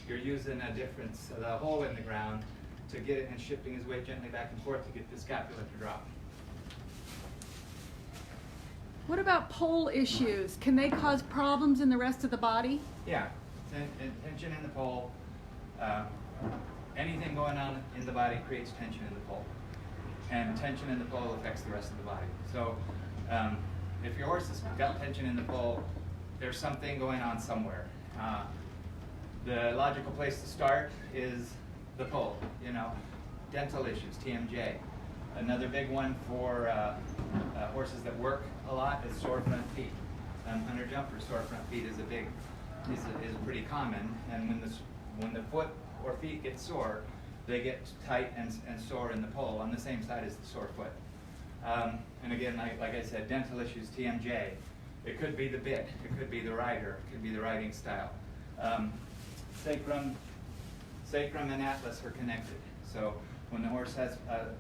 S1: you're using a difference, the hole in the ground, to get it and shifting his weight gently back and forth to get the scapula to drop.
S2: What about pole issues? Can they cause problems in the rest of the body?
S1: Yeah, tension in the pole. Anything going on in the body creates tension in the pole. And tension in the pole affects the rest of the body. So if your horse has got tension in the pole, there's something going on somewhere. The logical place to start is the pole, you know. Dental issues, TMJ. Another big one for horses that work a lot is sore front feet. Hunter jumper sore front feet is pretty common, and when the foot or feet get sore, they get tight and sore in the pole on the same side as the sore foot. And again, like I said, dental issues, TMJ. It could be the bit, it could be the rider, it could be the riding style. Sacrum and atlas are connected. So when the horse has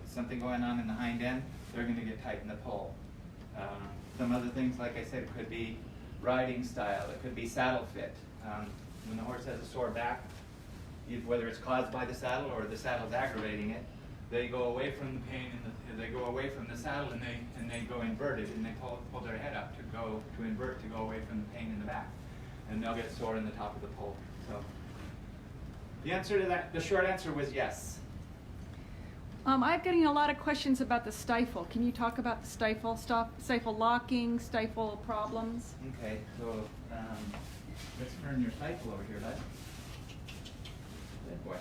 S1: something going on in the hind end, they're going to get tight in the pole. Some other things, like I said, could be riding style. It could be saddle fit. When the horse has a sore back, whether it's caused by the saddle or the saddle's aggravating it, they go away from the pain, they go away from the saddle, and they go inverted, and they pull their head up to invert, to go away from the pain in the back, and they'll get sore in the top of the pole. So the answer to that, the short answer was yes.
S2: I'm getting a lot of questions about the stifle. Can you talk about the stifle locking, stifle problems?
S1: Okay, so let's turn your stifle over here, bud. Good boy.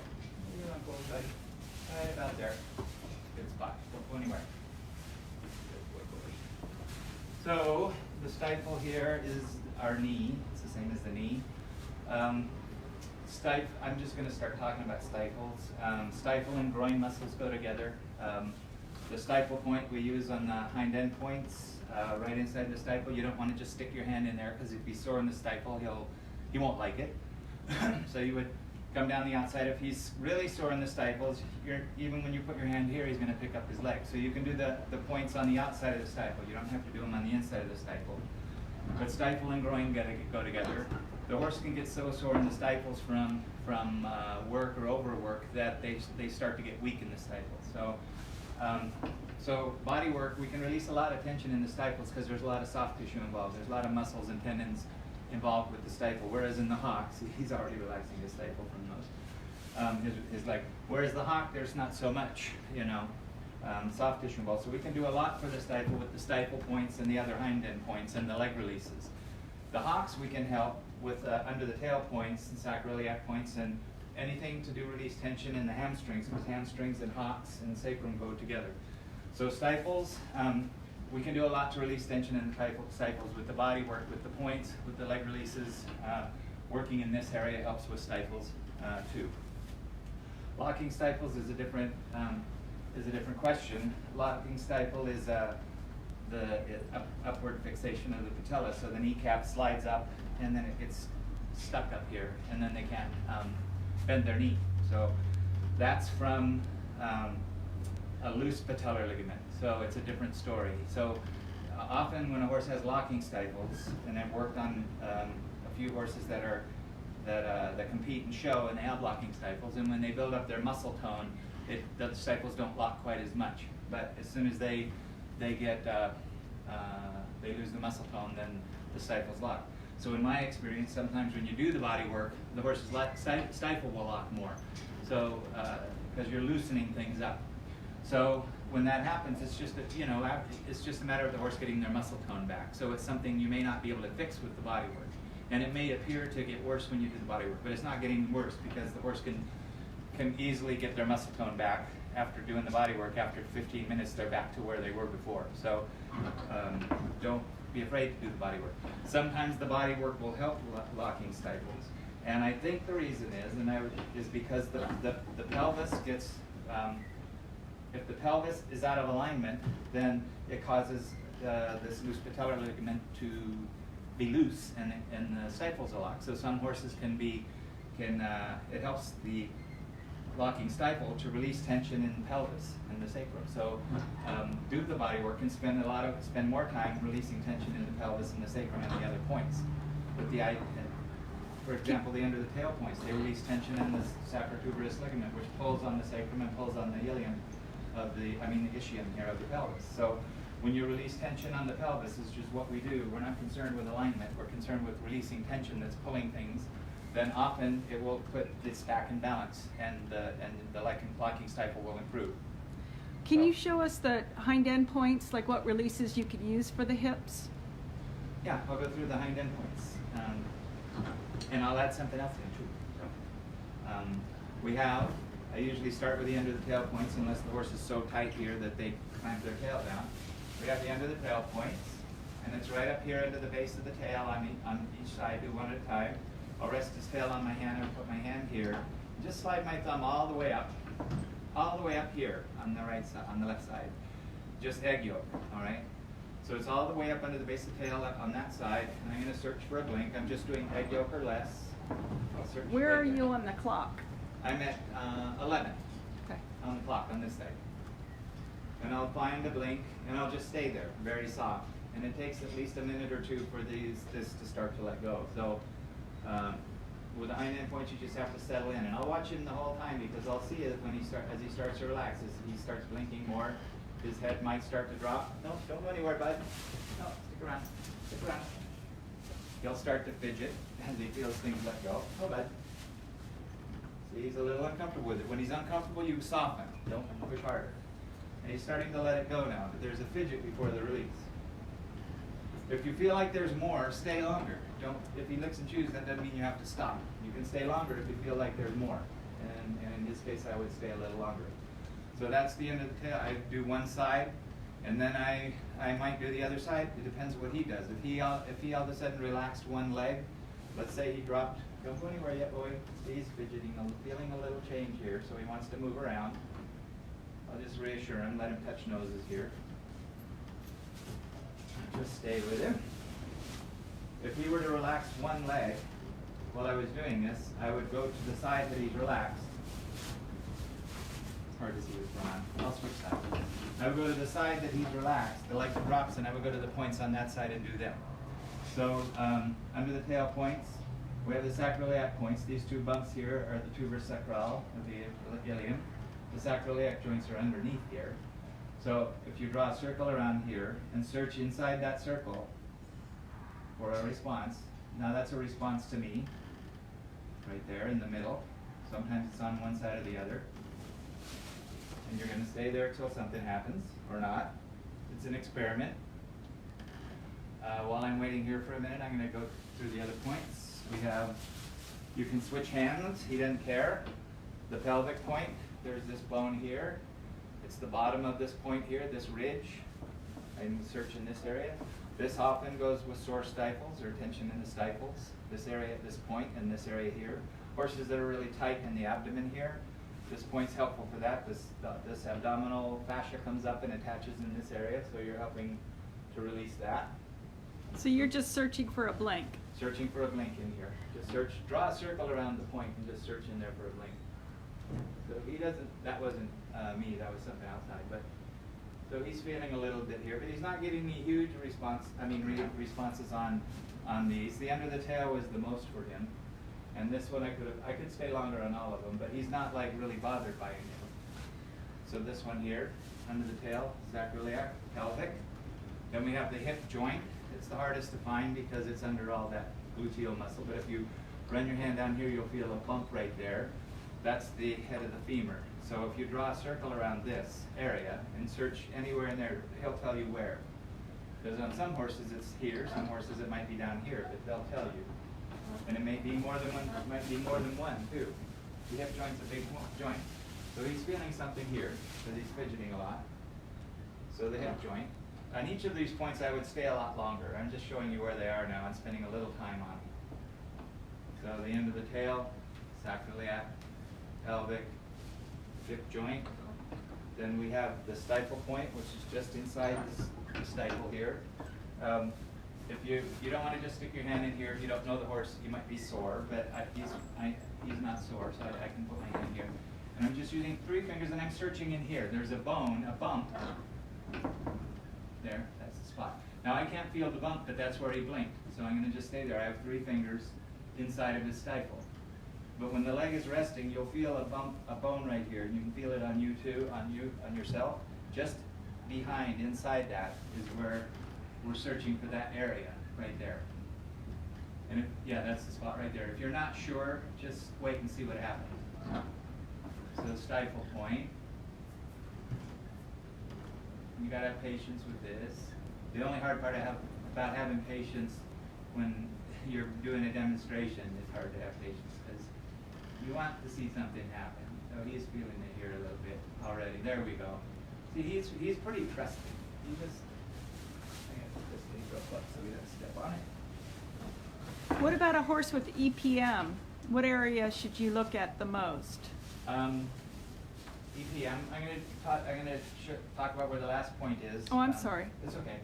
S1: You're on board, buddy. Right about there. Good spot. Don't go anywhere. Good boy, boy. So the stifle here is our knee. It's the same as the knee. I'm just going to start talking about stifles. Stifle and groin muscles go together. The stifle point we use on the hind end points, right inside the stifle. You don't want to just stick your hand in there because if he's sore in the stifle, he won't like it. So you would come down the outside. If he's really sore in the stifles, even when you put your hand here, he's going to pick up his leg. So you can do the points on the outside of the stifle. You don't have to do them on the inside of the stifle. But stifle and groin go together. The horse can get so sore in the stifles from work or overwork that they start to get weak in the stifle. So body work, we can release a lot of tension in the stifles because there's a lot of soft tissue involved. There's a lot of muscles and tendons involved with the stifle, whereas in the hocks, he's already relaxing his stifle from those. His leg. Whereas the hock, there's not so much, soft tissue involved. So we can do a lot for the stifle with the stifle points and the other hind end points and the leg releases. The hocks we can help with under the tail points and sacroiliac points and anything to do release tension in the hamstrings, because hamstrings and hocks and sacrum go together. So stifles, we can do a lot to release tension in the stifles with the body work, with the points, with the leg releases. Working in this area helps with stifles too. Locking stifles is a different question. Locking stifle is the upward fixation of the patella, so the kneecap slides up and then it gets stuck up here, and then they can't bend their knee. So that's from a loose patellar ligament. So it's a different story. So often when a horse has locking stifles, and I've worked on a few horses that compete and show, and they have locking stifles, and when they build up their muscle tone, the stifles don't lock quite as much. But as soon as they lose the muscle tone, then the stifles lock. So in my experience, sometimes when you do the body work, the horse's stifle will lock more. So because you're loosening things up. So when that happens, it's just a matter of the horse getting their muscle tone back. So it's something you may not be able to fix with the body work. And it may appear to get worse when you do the body work, but it's not getting worse because the horse can easily get their muscle tone back after doing the body work. After 15 minutes, they're back to where they were before. So don't be afraid to do the body work. Sometimes the body work will help locking stifles. And I think the reason is because the pelvis gets, if the pelvis is out of alignment, then it causes this loose patellar ligament to be loose, and the stifles are locked. So some horses it helps the locking stifle to release tension in the pelvis and the sacrum. So do the body work and spend more time releasing tension in the pelvis and the sacrum and the other points. For example, the under the tail points, they release tension in the sacrotuberous ligament, which pulls on the sacrum and pulls on the ilium the ischium here of the pelvis. So when you release tension on the pelvis, is just what we do. We're not concerned with alignment. We're concerned with releasing tension that's pulling things. Then often it will put this back in balance, and the locking stifle will improve.
S2: Can you show us the hind end points, like what releases you could use for the hips?
S1: Yeah, I'll go through the hind end points. And I'll add something else in too. I usually start with the end of the tail points, unless the horse is so tight here that they clamp their tail down. We have the end of the tail points, and it's right up here under the base of the tail on each side. Do one at a time. I'll rest his tail on my hand and put my hand here. Just slide my thumb all the way up here on the right side, on the left side. Just egg yolk, all right? So it's all the way up under the base of the tail on that side, and I'm going to search for a blink. I'm just doing egg yolk or less. I'll search.
S2: Where are you on the clock?
S1: I'm at 11
S2: Okay.
S1: on the clock on this side. And I'll find a blink, and I'll just stay there, very soft. And it takes at least a minute or two for this to start to let go. So with the hind end points, you just have to settle in. And I'll watch him the whole time, because I'll see it when as he starts to relax, as he starts blinking more. His head might start to drop. No, don't go anywhere, bud. No, stick around. Stick around. He'll start to fidget as he feels things let go. Oh, bud. See, he's a little uncomfortable with it. When he's uncomfortable, you soften. Don't push harder. And he's starting to let it go now, but there's a fidget before the release. If you feel like there's more, stay longer. If he licks and chews, that doesn't mean you have to stop. You can stay longer if you feel like there's more. And in his case, I would stay a little longer. So that's the end of the tail. I do one side, And then I might do the other side. It depends what he does. If he all of a sudden relaxed one leg, let's say he dropped, don't go anywhere yet, boy. He's fidgeting, feeling a little change here, so he wants to move around. I'll just reassure him, let him touch noses here. Just stay with him. If he were to relax one leg while I was doing this, I would go to the side that he's relaxed. It's hard to see what's going on. I'll switch sides. I would go to the side that he's relaxed, the leg drops, and I would go to the points on that side and do them. So under the tail points, we have the sacroiliac points. These two bumps here are the tuberous sacral of the ilium. The sacroiliac joints are underneath here. So if you draw a circle around here and search inside that circle for a response, now that's a response to me, right there in the middle. Sometimes it's on one side or the other. And you're going to stay there till something happens, or not. It's an experiment. While I'm waiting here for a minute, I'm going to go through the other points. We have, you can switch hands, he doesn't care. The pelvic point, there's this bone here. It's the bottom of this point here, this ridge. I'm searching this area. This often goes with sore stifles or tension in the stifles. This area at this point and this area here. Horses that are really tight in the abdomen here, this point's helpful for that. This abdominal fascia comes up and attaches in this area, so you're helping to release that.
S2: So you're just searching for a blank.
S1: Searching for a blink in here. Just search, draw a circle around the point and just search in there for a blink. So he doesn't, that wasn't me, that was something outside, but so he's feeling a little bit here, but he's not giving me huge responses on these. The under the tail was the most for him. And this one I could stay longer on all of them, but he's not like really bothered by any of them. So this one here, under the tail, sacroiliac, pelvic. Then we have the hip joint. It's the hardest to find because it's under all that gluteal muscle, but if you run your hand down here, you'll feel a bump right there. That's the head of the femur. So if you draw a circle around this area and search anywhere in there, he'll tell you where. Because on some horses it's here, some horses it might be down here, but they'll tell you. And it may be more than one, it might be more than one too. The hip joint's a big joint. So he's feeling something here because he's fidgeting a lot. So the hip joint. On each of these points I would stay a lot longer. I'm just showing you where they are now and spending a little time on them. So the end of the tail, sacroiliac, pelvic, hip joint. Then we have the stifle point, which is just inside the stifle here. If you don't want to just stick your hand in here, if you don't know the horse, you might be sore, but he's not sore, so I can put my hand here. And I'm just using 3 fingers and I'm searching in here. There's a bone, a bump. There, that's the spot. Now I can't feel the bump, but that's where he blinked. So I'm going to just stay there. I have 3 fingers inside of his stifle. But when the leg is resting, you'll feel a bump, a bone right here, and you can feel it on you too, on yourself. Just behind, inside that, is where we're searching for that area, right there. And yeah, that's the spot right there. If you're not sure, just wait and see what happens. So stifle point. You gotta have patience with this. The only hard part about having patience when you're doing a demonstration, it's hard to have patience because you want to see something happen. So he's feeling it here a little bit already. There we go. See, he's pretty trusting. He just, I gotta put this thing real close so we don't step on it.
S2: What about a horse with EPM? What area should you look at the most?
S1: EPM. I'm gonna talk about where the last point is.
S2: Oh, I'm sorry.
S1: It's okay.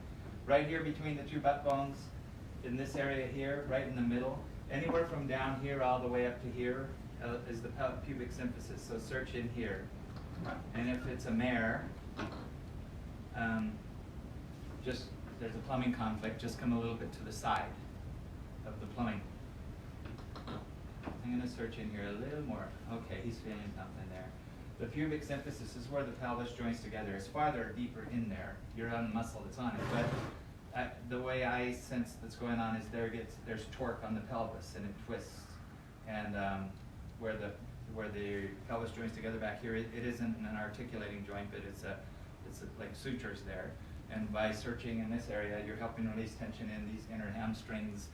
S1: Right here between the 2 butt bones, in this area here, right in the middle, anywhere from down here all the way up to here is the pubic symphysis. So search in here, and if it's a mare, just there's a plumbing conflict. Just come a little bit to the side of the plumbing. I'm going to search in here a little more. Okay, he's feeling something there. The pubic symphysis is where the pelvis joins together. It's farther deeper in there. You're on the muscle that's on it. But the way I sense that's going on is there's torque on the pelvis and it twists. And where the pelvis joins together back here, it isn't an articulating joint, but it's like sutures there. And by searching in this area, you're helping release tension in these inner hamstrings,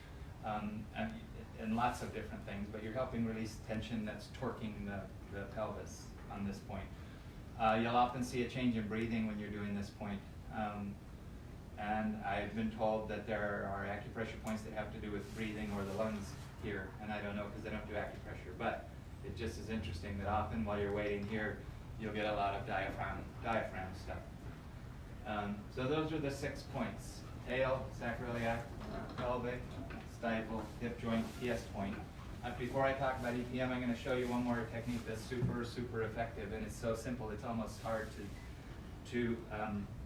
S1: and lots of different things, but you're helping release tension that's torquing the pelvis on this point. You'll often see a change in breathing when you're doing this point. And I've been told that there are acupressure points that have to do with breathing or the lungs here, and I don't know because I don't do acupressure, but it just is interesting that often while you're waiting here, you'll get a lot of diaphragm stuff. So those are the 6 points: tail, sacroiliac, pelvic, stifle, hip joint, PS point. Before I talk about EPM, I'm going to show you one more technique that's super, super effective, and it's so simple it's almost hard to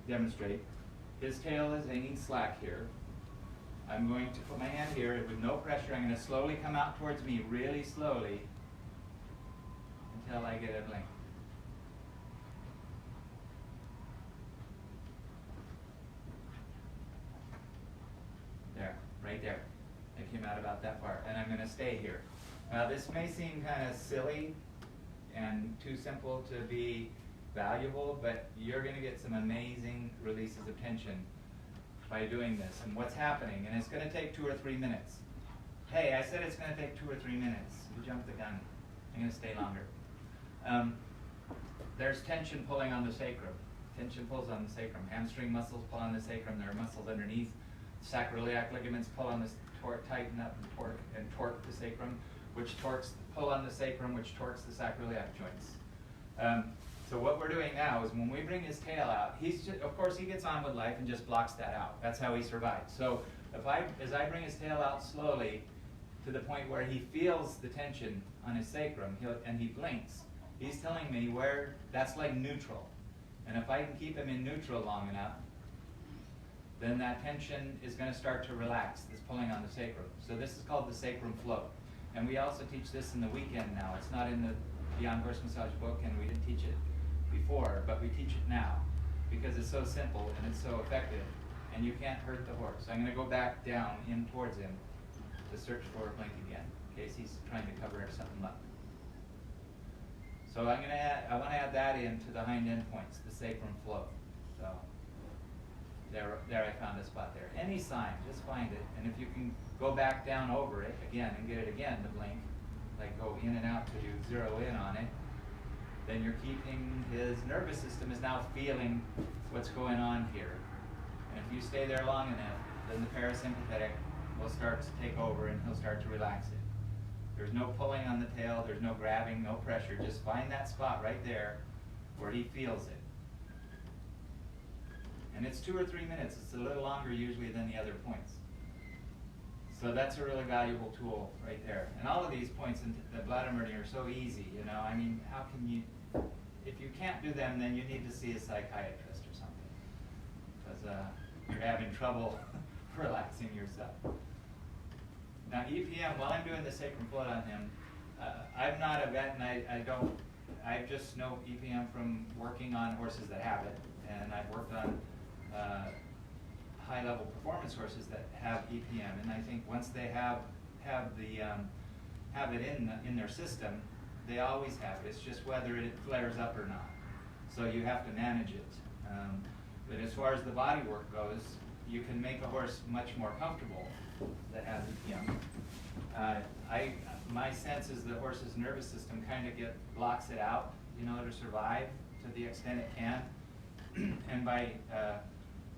S1: demonstrate. His tail is hanging slack here. I'm going to put my hand here with no pressure. I'm going to slowly come out towards me, really slowly, until I get a blink. There, right there. It came out about that far, and I'm going to stay here. Now this may seem kind of silly and too simple to be valuable, but you're going to get some amazing releases of tension by doing this. And what's happening, and it's going to take 2 or 3 minutes. Hey, I said it's going to take 2 or 3 minutes. You jumped the gun. I'm going to stay longer. There's tension pulling on the sacrum. Tension pulls on the sacrum. Hamstring muscles pull on the sacrum. There are muscles underneath. Sacroiliac ligaments pull on the tighten up and torque the sacrum, which pull on the sacrum, which torques the sacroiliac joints. So what we're doing now is when we bring his tail out, of course he gets on with life and just blocks that out. That's how he survives. So as I bring his tail out slowly to the point where he feels the tension on his sacrum and he blinks, he's telling me where that's like neutral. And if I can keep him in neutral long enough, then that tension is going to start to relax, this pulling on the sacrum. So this is called the sacrum flow. And we also teach this in the weekend now. It's not in the Beyond Horse Massage book, and we didn't teach it before, but we teach it now because it's so simple and it's so effective, and you can't hurt the horse. So I'm going to go back down in towards him to search for a blink again, in case he's trying to cover something up. So I want to add that into the hind end points, the sacrum flow. So there I found a spot there. Any sign, just find it, and if you can go back down over it again and get it again to blink, like go in and out till you zero in on it, then you're keeping his nervous system is now feeling what's going on here. And if you stay there long enough, then the parasympathetic will start to take over and he'll start to relax it. There's no pulling on the tail, there's no grabbing, no pressure. Just find that spot right there where he feels it. And it's 2 or 3 minutes. It's a little longer usually than the other points. So that's a really valuable tool right there. And all of these points in the Bladder Meridian are so easy, you know. I mean, how can you, if you can't do them, then you need to see a psychiatrist or something. Because you're having trouble relaxing yourself. Now EPM, while I'm doing the sacrum float on him, I'm not a vet and I just know EPM from working on horses that have it. And I've worked on high-level performance horses that have EPM, and I think once they have it in their system, they always have it. It's just whether it flares up or not. So you have to manage it. But as far as the body work goes, you can make a horse much more comfortable that has EPM. My sense is the horse's nervous system kind of blocks it out, you know, to survive to the extent it can. And by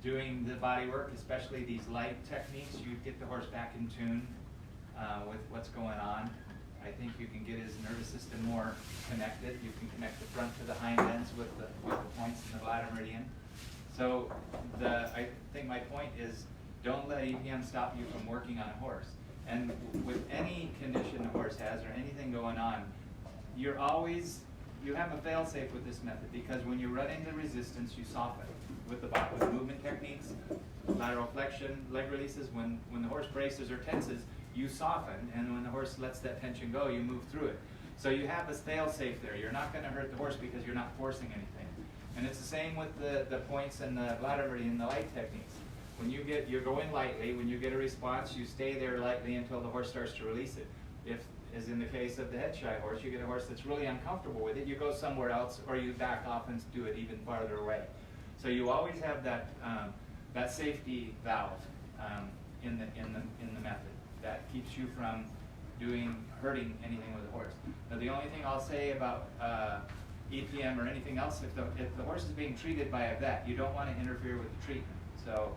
S1: doing the body work, especially these light techniques, you get the horse back in tune with what's going on. I think you can get his nervous system more connected. You can connect the front to the hind ends with the points in the Bladder Meridian. So I think my point is, don't let EPM stop you from working on a horse. And with any condition a horse has or anything going on, you have a fail-safe with this method, because when you run into resistance, you soften with the movement techniques, lateral flexion, leg releases. When the horse braces or tenses, you soften, and when the horse lets that tension go, you move through it. So you have this fail-safe there. You're not going to hurt the horse because you're not forcing anything. And it's the same with the points and the Bladder Meridian, the light techniques. When you're going lightly, when you get a response, you stay there lightly until the horse starts to release it. If, as in the case of the head shy horse, you get a horse that's really uncomfortable with it, you go somewhere else, or you back off and do it even farther away. So you always have that safety valve in the method that keeps you from hurting anything with the horse. Now the only thing I'll say about EPM or anything else. If the horse is being treated by a vet, you don't want to interfere with the treatment. So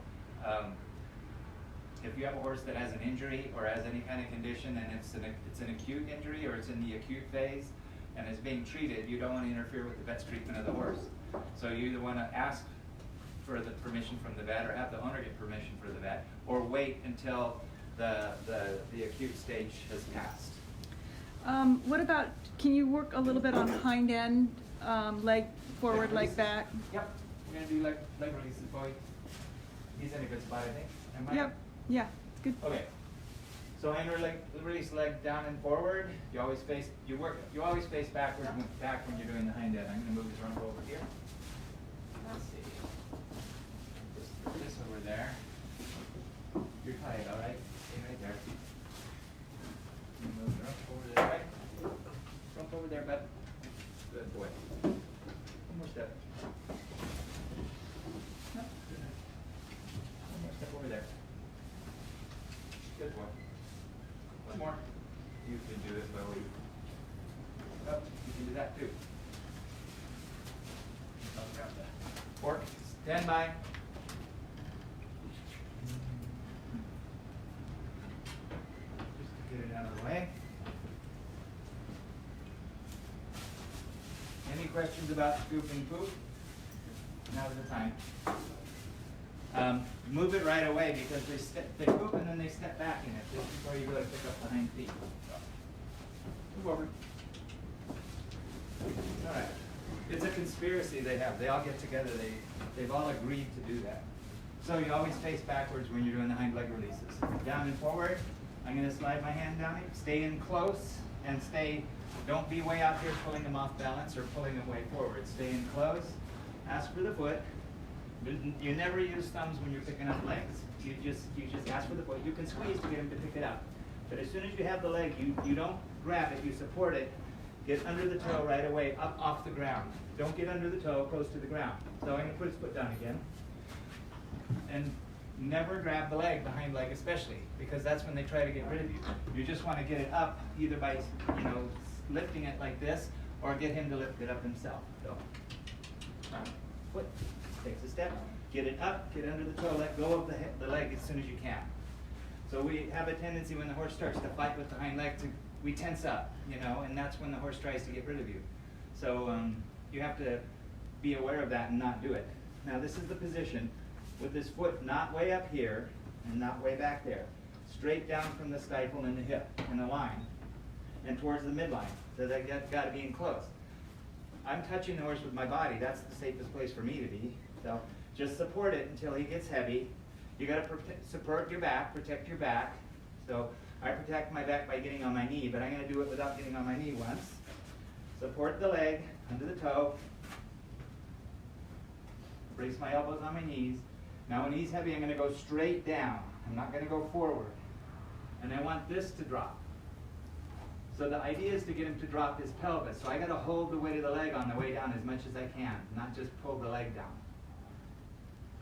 S1: if you have a horse that has an injury or has any kind of condition and it's an acute injury or it's in the acute phase and is being treated, you don't want to interfere with the vet's treatment of the horse. So you either want to ask for the permission from the vet or have the owner get permission for the vet, or wait until the acute stage has passed.
S2: What about, can you work a little bit on hind end, leg forward, leg back?
S1: Yep, we're going to do leg releases, boy. He's in a good spot, I think. Am I?
S2: Yep, yeah, good.
S1: Okay. So hind release leg down and forward. You always face backward and back when you're doing the hind end. I'm going to move his rump over here. Let's see. Just put this over there. You're tight, all right? Stay right there. Move the rump over there, right? Rump over there, bud. Good boy. One more step. No, good. One more step over there. Good boy. One more. You can do it, Chloe. Oh, you can do that too. I'll grab the fork. Stand by. Just to get it out of the way. Any questions about scooping poop? Now's the time. Move it right away because they poop and then they step back in it just before you go to pick up the hind feet. So, move over. All right. It's a conspiracy they have. They all get together. They've all agreed to do that. So you always face backwards when you're doing the hind leg releases. Down and forward. I'm going to slide my hand down it. Stay in close and stay. Don't be way out here pulling them off balance or pulling them way forward. Stay in close. Ask for the foot. You never use thumbs when you're picking up legs. You just ask for the foot. You can squeeze to get him to pick it up. But as soon as you have the leg, you don't grab it, you support it. Get under the toe right away, up off the ground. Don't get under the toe, close to the ground. So I'm going to put his foot down again. And never grab the leg, the hind leg especially, because that's when they try to get rid of you. You just want to get it up either by, lifting it like this, or get him to lift it up himself. So, foot. Takes a step, get it up, get under the toe, let go of the leg as soon as you can. So we have a tendency when the horse starts to fight with the hind leg we tense up, and that's when the horse tries to get rid of you. So you have to be aware of that and not do it. Now this is the position with this foot not way up here and not way back there. Straight down from the stifle and the hip in a line and towards the midline. So that's got to be in close. I'm touching the horse with my body. That's the safest place for me to be. So just support it until he gets heavy. You got to support your back, protect your back. So I protect my back by getting on my knee, but I'm going to do it without getting on my knee once. Support the leg under the toe. Brace my elbows on my knees. Now when he's heavy, I'm going to go straight down. I'm not going to go forward. And I want this to drop. So the idea is to get him to drop his pelvis. So I got to hold the weight of the leg on the way down as much as I can, not just pull the leg down.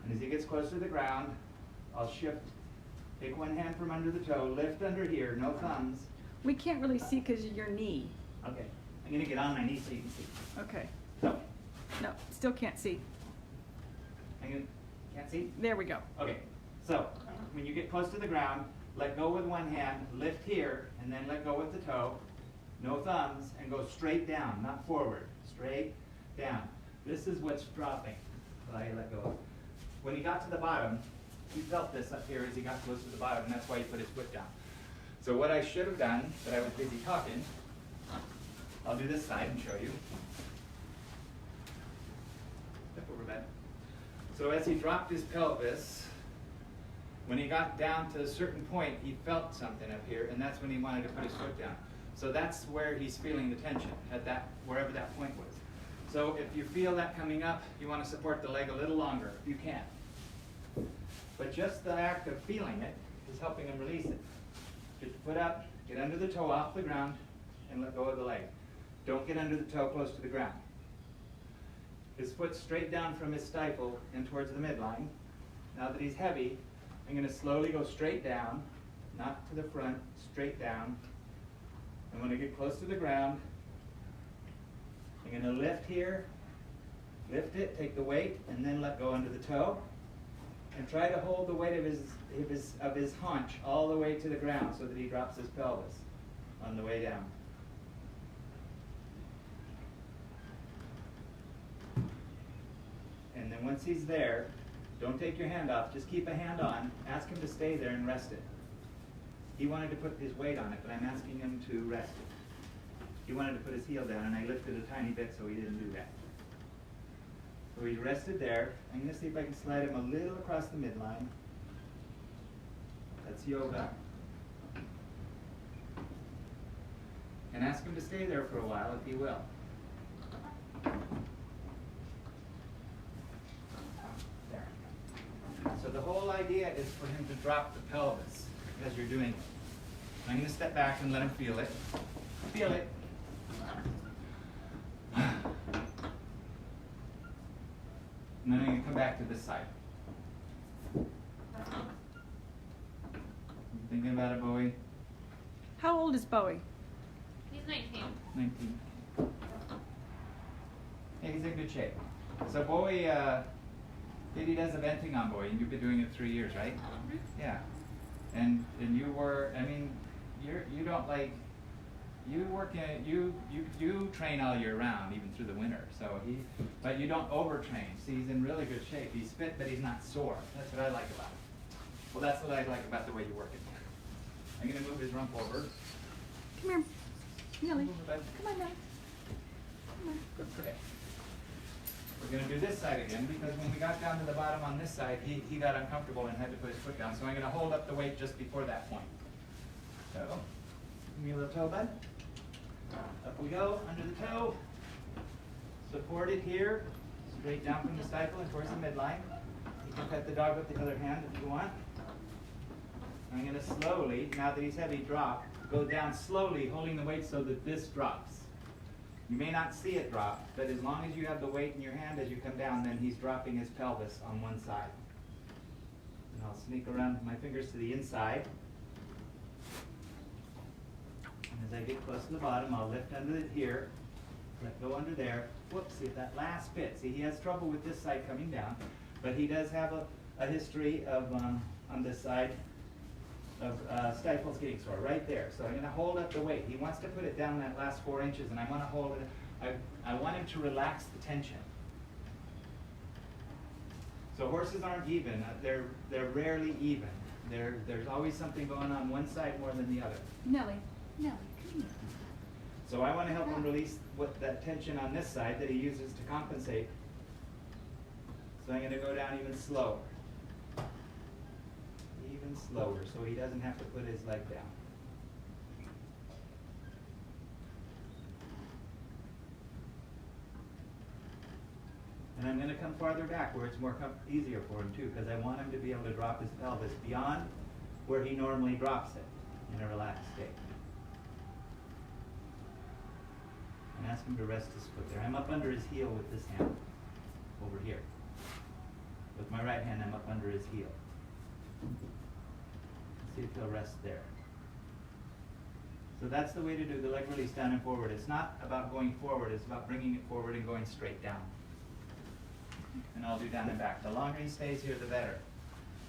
S1: And as he gets close to the ground, I'll shift. Take one hand from under the toe, lift under here, no thumbs.
S2: We can't really see because of your knee.
S1: Okay, I'm going to get on my knee so you can see.
S2: Okay.
S1: So.
S2: No, still can't see.
S1: Can't see?
S2: There we go.
S1: Okay, so when you get close to the ground, let go with one hand, lift here, and then let go with the toe. No thumbs, and go straight down, not forward. Straight down. This is what's dropping. So I let go. When he got to the bottom, he felt this up here as he got close to the bottom, and that's why he put his foot down. So what I should have done, but I was busy talking, I'll do this side and show you. Step over, Ben. So as he dropped his pelvis, when he got down to a certain point, he felt something up here, and that's when he wanted to put his foot down. So that's where he's feeling the tension, at that, wherever that point was. So if you feel that coming up, you want to support the leg a little longer, if you can. But just the act of feeling it is helping him release it. Get the foot up, get under the toe off the ground, and let go of the leg. Don't get under the toe close to the ground. His foot straight down from his stifle and towards the midline. Now that he's heavy, I'm going to slowly go straight down, not to the front, straight down. And when I get close to the ground, I'm going to lift here, lift it, take the weight, and then let go under the toe. And try to hold the weight of his haunch all the way to the ground so that he drops his pelvis on the way down. And then once he's there, don't take your hand off, just keep a hand on. Ask him to stay there and rest it. He wanted to put his weight on it, but I'm asking him to rest it. He wanted to put his heel down, and I lifted a tiny bit so he didn't do that. So he rested there. I'm going to see if I can slide him a little across the midline. That's yoga. And ask him to stay there for a while if he will. There. So the whole idea is for him to drop the pelvis as you're doing it. I'm going to step back and let him feel it. Feel it. And then I'm going to come back to this side. You thinking about it, Bowie?
S2: How old is Bowie?
S3: He's 19.
S1: 19. Yeah, he's in good shape. So Bowie, Diddy does eventing on Bowie, and you've been doing it 3 years, right?
S3: Mm-hmm.
S1: Yeah. And you were, I mean, you don't like, you work in, you train all year round, even through the winter. So but you don't overtrain. See, he's in really good shape. He's fit, but he's not sore. That's what I like about it. Well, that's what I like about the way you work it. I'm going to move his rump over.
S2: Come here. Nellie.
S1: Move it back.
S2: Come on, Nellie. Come on.
S1: Good for him. We're going to do this side again because when we got down to the bottom on this side, he got uncomfortable and had to put his foot down. So I'm going to hold up the weight just before that point. So, give me a little toe bud. Up we go, under the toe. Support it here, straight down from the stifle and towards the midline. You can pet the dog with the other hand if you want. I'm going to slowly, now that he's heavy, drop. Go down slowly, holding the weight so that this drops. You may not see it drop, but as long as you have the weight in your hand as you come down, then he's dropping his pelvis on one side. And I'll sneak around my fingers to the inside. And as I get close to the bottom, I'll lift under it here, let go under there. Whoops, see that last bit. See, he has trouble with this side coming down, but he does have a history of, on this side, of Stifel's getting sore, right there. So I'm going to hold up the weight. He wants to put it down that last 4 inches, and I want to hold it. I want him to relax the tension. So horses aren't even. They're rarely even. There's always something going on one side more than the other.
S2: Nellie. Nellie, come here.
S1: So I want to help him release that tension on this side that he uses to compensate. So I'm going to go down even slower. Even slower, so he doesn't have to put his leg down. And I'm going to come farther back where it's more easier for him too, because I want him to be able to drop his pelvis beyond where he normally drops it in a relaxed state. And ask him to rest his foot there. I'm up under his heel with this hand, over here. With my right hand, I'm up under his heel. See if he'll rest there. So that's the way to do the leg release down and forward. It's not about going forward, it's about bringing it forward and going straight down. And I'll do down and back. The longer he stays here, the better.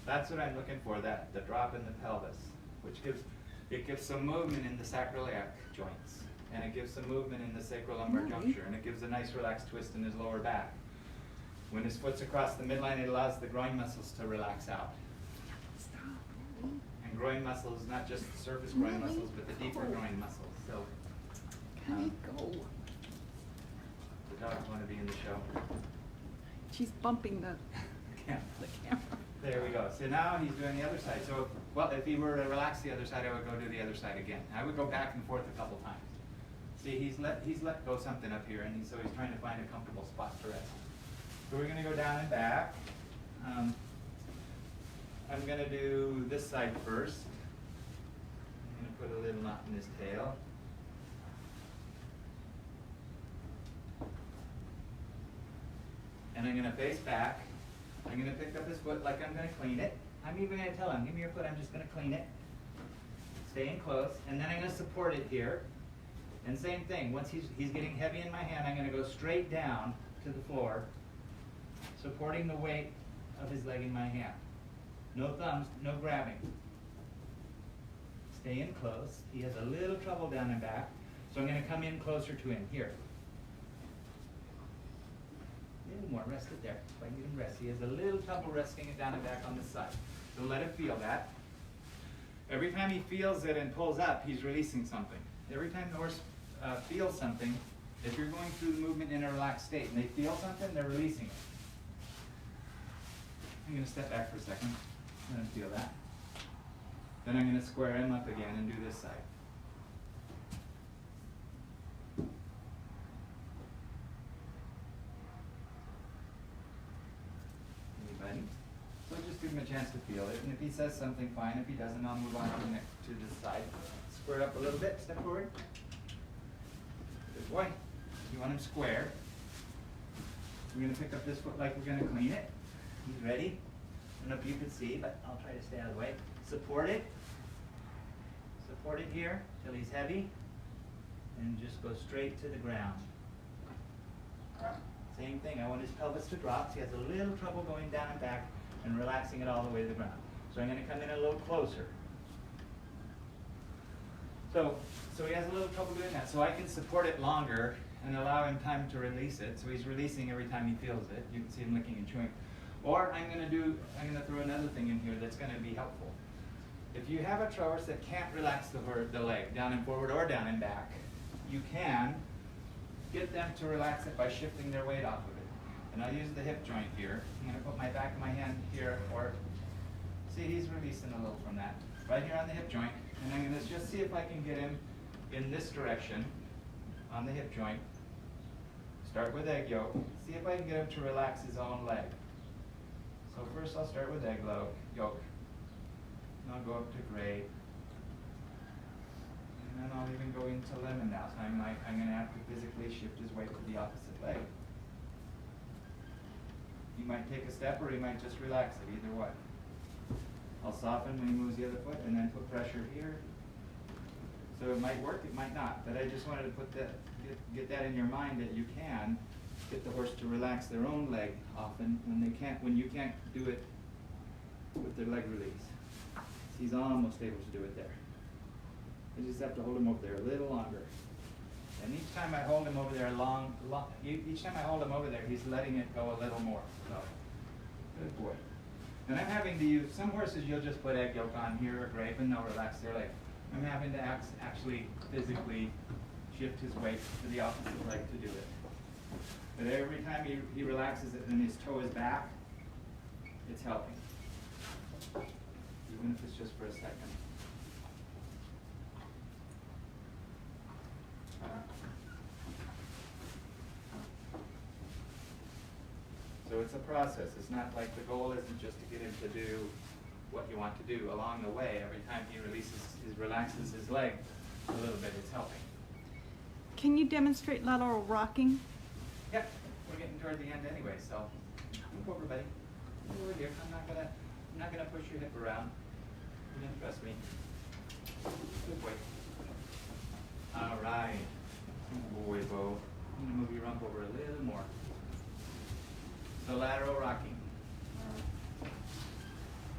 S1: That's what I'm looking for, the drop in the pelvis, which gives some movement in the sacroiliac joints, and it gives some movement in the sacrolumbar juncture, and it gives a nice relaxed twist in his lower back. When his foot's across the midline, it allows the groin muscles to relax out. And groin muscles, not just the surface groin muscles, but the deeper groin muscles. So,
S2: Go.
S1: the dogs want to be in the show.
S2: She's bumping the
S1: Yeah.
S2: camera.
S1: There we go. So now he's doing the other side. So, well, if he were to relax the other side, I would go do the other side again. I would go back and forth a couple times. See, he's let go something up here, and so he's trying to find a comfortable spot to rest. So we're going to go down and back. I'm going to do this side first. I'm going to put a little knot in his tail. And I'm going to face back. I'm going to pick up his foot like I'm going to clean it. I'm even going to tell him, give me your foot, I'm just going to clean it. Stay in close. And then I'm going to support it here. And same thing, once he's getting heavy in my hand, I'm going to go straight down to the floor, supporting the weight of his leg in my hand. No thumbs, no grabbing. Stay in close. He has a little trouble down and back, so I'm going to come in closer to him. Here. A little more, rest it there. If I can get him rest. He has a little trouble resting it down and back on this side. So let him feel that. Every time he feels it and pulls up, he's releasing something. Every time the horse feels something, if you're going through the movement in a relaxed state and they feel something, they're releasing it. I'm going to step back for a second. Let him feel that. Then I'm going to square him up again and do this side. Anybody? So just give him a chance to feel it. And if he says something, fine. If he doesn't, I'll move on to this side. Square up a little bit. Step forward. Good boy. You want him square. We're going to pick up this foot like we're going to clean it. He's ready. I don't know if you can see, but I'll try to stay out of the way. Support it. Support it here till he's heavy. And just go straight to the ground. Same thing. I want his pelvis to drop. He has a little trouble going down and back and relaxing it all the way to the ground. So I'm going to come in a little closer. So he has a little trouble doing that. So I can support it longer and allow him time to release it. So he's releasing every time he feels it. You can see him licking and chewing. Or I'm going to throw another thing in here that's going to be helpful. If you have a horse that can't relax the leg down and forward or down and back, you can get them to relax it by shifting their weight off of it. And I'll use the hip joint here. I'm going to put my back of my hand here, or see he's releasing a little from that. Right here on the hip joint. And I'm going to just see if I can get him in this direction on the hip joint. Start with egg yoke. See if I can get him to relax his own leg. So first I'll start with egg yoke. And I'll go up to gray. And then I'll even go into lemon now. So I'm going to have to physically shift his weight to the opposite leg. He might take a step or he might just relax it, either way. I'll soften when he moves the other foot and then put pressure here. So it might work, it might not. But I just wanted to put that, get that in your mind that you can get the horse to relax their own leg often when you can't do it with their leg release. He's almost able to do it there. I just have to hold him over there a little longer. And each time I hold him over there each time I hold him over there, he's letting it go a little more. So, good boy. And I'm having to use, some horses you'll just put egg yolk on here or grape and they'll relax their leg. I'm having to actually physically shift his weight to the opposite leg to do it. But every time he relaxes it and his toe is back, it's helping. Even if it's just for a second. So it's a process. It's not like the goal isn't just to get him to do what you want to do. Along the way, every time he relaxes his leg a little bit, it's helping.
S2: Can you demonstrate lateral rocking?
S1: Yep, we're getting toward the end anyway, so move over, buddy. Move over here. I'm not gonna push your hip around. You're gonna trust me. Good boy. All right. Good boy, Bo. I'm gonna move your rump over a little more. The lateral rocking.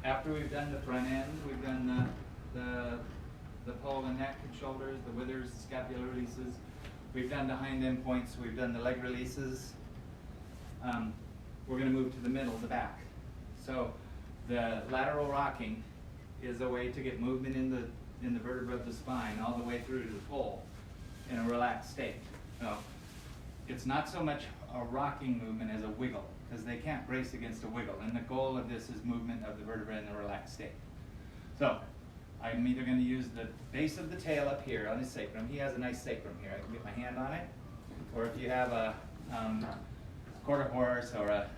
S1: After we've done the front end, we've done the pole and neck and shoulders, the withers, the scapular releases. We've done the hind end points. We've done the leg releases. We're going to move to the middle, the back. So the lateral rocking is a way to get movement in the vertebra of the spine all the way through to the pole in a relaxed state. So it's not so much a rocking movement as a wiggle, because they can't brace against a wiggle. And the goal of this is movement of the vertebra in a relaxed state. So I'm either going to use the base of the tail up here on his sacrum. He has a nice sacrum here. I can get my hand on it. Or if you have a quarter horse or a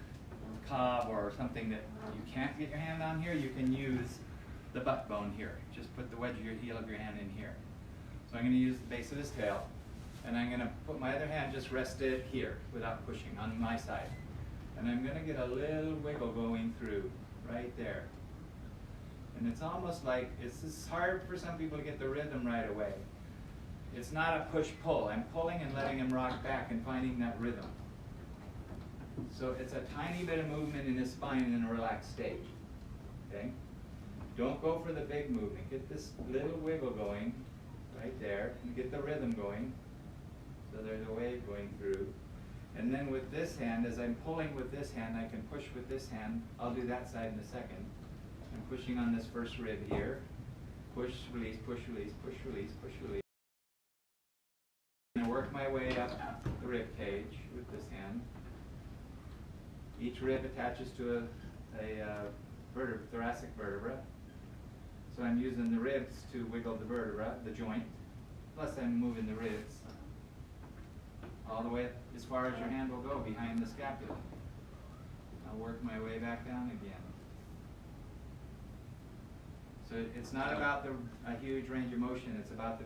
S1: cob or something that you can't get your hand on here, you can use the butt bone here. Just put the wedge of your heel of your hand in here. So I'm going to use the base of his tail. And I'm going to put my other hand, just rest it here without pushing on my side. And I'm going to get a little wiggle going through right there. And it's almost like, it's hard for some people to get the rhythm right away. It's not a push-pull. I'm pulling and letting him rock back and finding that rhythm. So it's a tiny bit of movement in his spine in a relaxed state. Okay? Don't go for the big movement. Get this little wiggle going right there and get the rhythm going. So there's a wave going through. And then with this hand, as I'm pulling with this hand, I can push with this hand. I'll do that side in a second. I'm pushing on this first rib here. Push, release, push, release, push, release, push, release. And I work my way up the rib cage with this hand. Each rib attaches to a thoracic vertebra. So I'm using the ribs to wiggle the vertebra, the joint, plus I'm moving the ribs all the way as far as your hand will go behind the scapula. I'll work my way back down again. So it's not about a huge range of motion, it's about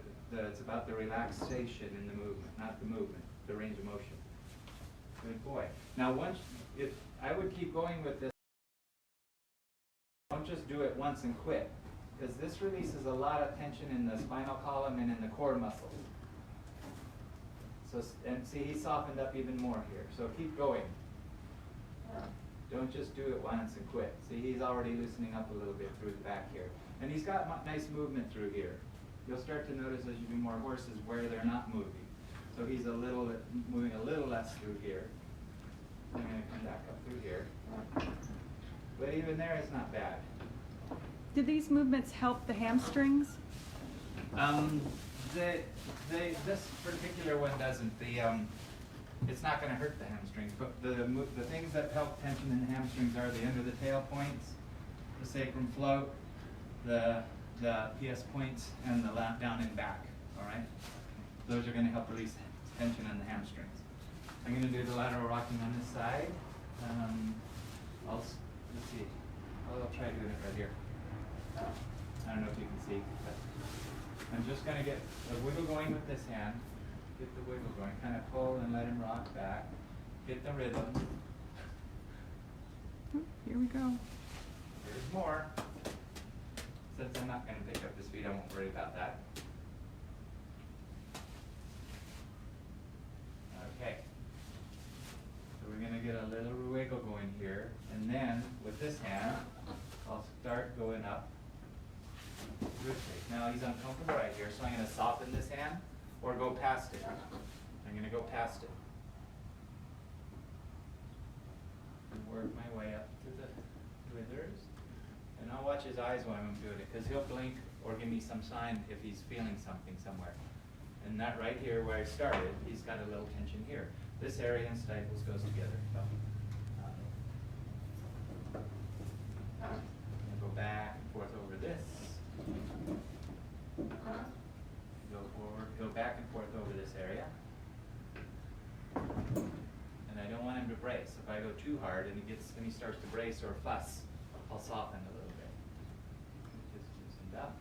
S1: the relaxation in the movement, not the movement, the range of motion. Good boy. Now if I would keep going with this, don't just do it once and quit, because this releases a lot of tension in the spinal column and in the core muscles. So, and see, he softened up even more here. So keep going. Don't just do it once and quit. See, he's already loosening up a little bit through the back here. And he's got nice movement through here. You'll start to notice as you do more horses where they're not moving. So he's moving a little less through here. I'm going to come back up through here. But even there, it's not bad.
S2: Do these movements help the hamstrings?
S1: This particular one doesn't. It's not going to hurt the hamstrings, but the things that help tension in the hamstrings are the under the tail points, the sacrum float, the PS points, and the down and back. All right, those are going to help release tension in the hamstrings. I'm going to do the lateral rocking on this side. Let's see. I'll try doing it right here. I don't know if you can see, but I'm just going to get the wiggle going with this hand. Get the wiggle going. Kind of pull and let him rock back. Get the rhythm.
S2: Here we go.
S1: There's more. Since I'm not going to pick up the speed, I won't worry about that. Okay. So we're going to get a little wiggle going here. And then with this hand, I'll start going up. Now he's uncomfortable right here, so I'm going to soften this hand or go past it. I'm going to go past it. And work my way up to the withers. And I'll watch his eyes while I'm doing it, because he'll blink or give me some sign if he's feeling something somewhere. And that right here where I started, he's got a little tension here. This area and stifles goes together. So, go back and forth over this. Go forward, go back and forth over this area. And I don't want him to brace. If I go too hard and he starts to brace or fuss, I'll soften a little bit. Just loosened up.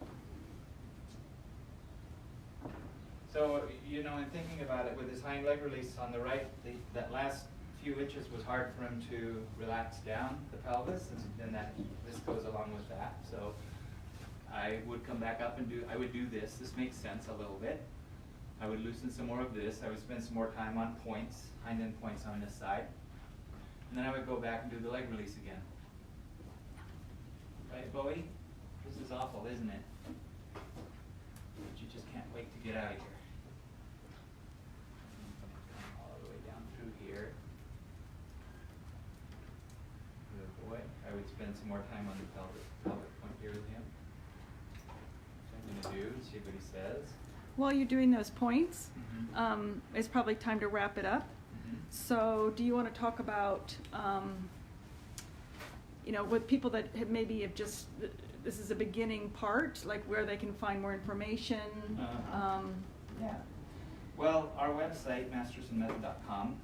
S1: So, you know, in thinking about it, with his hind leg release on the right, that last few inches was hard for him to relax down the pelvis, and this goes along with that. So I would come back up and I would do this. This makes sense a little bit. I would loosen some more of this. I would spend some more time on points, hind end points on this side. And then I would go back and do the leg release again. Right, Bowie? This is awful, isn't it? But you just can't wait to get out of here. All the way down through here. Good boy. I would spend some more time on the pelvic point here with him. So I'm going to do, see what he says.
S2: While you're doing those points, it's probably time to wrap it up. So do you want to talk about, you know, with people that maybe have just, this is a beginning part, like where they can find more information?
S1: Yeah. Well, our website, mastersonmethod.com,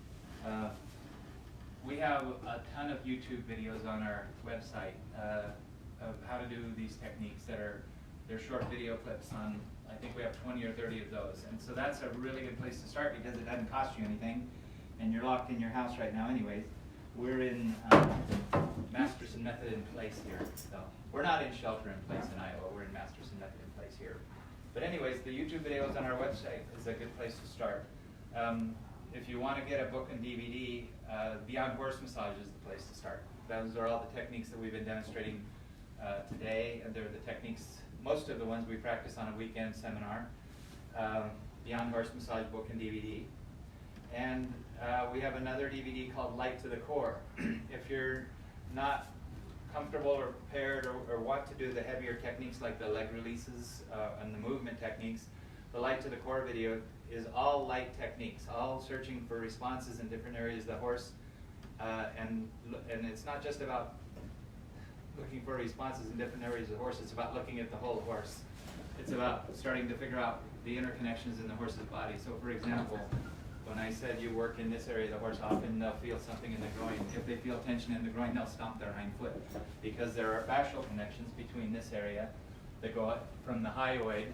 S1: we have a ton of YouTube videos on our website of how to do these techniques they're short video clips on, I think we have 20 or 30 of those. And so that's a really good place to start because it doesn't cost you anything. And you're locked in your house right now anyways. We're in Masterson Method in place here. So we're not in shelter in place in Iowa. We're in Masterson Method in place here. But anyways, the YouTube videos on our website is a good place to start. If you want to get a book and DVD, Beyond Horse Massage is the place to start. Those are all the techniques that we've been demonstrating today, and they're the techniques, most of the ones we practice on a weekend seminar. Beyond Horse Massage book and DVD. And we have another DVD called Light to the Core. If you're not comfortable or prepared or want to do the heavier techniques like the leg releases and the movement techniques, the Light to the Core video is all light techniques, all searching for responses in different areas of the horse. And it's not just about looking for responses in different areas of the horse, it's about looking at the whole horse. It's about starting to figure out the interconnections in the horse's body. So for example, when I said you work in this area of the horse, often they'll feel something in the groin. If they feel tension in the groin, they'll stomp their hind foot, because there are fascial connections between this area that go up from the hyoid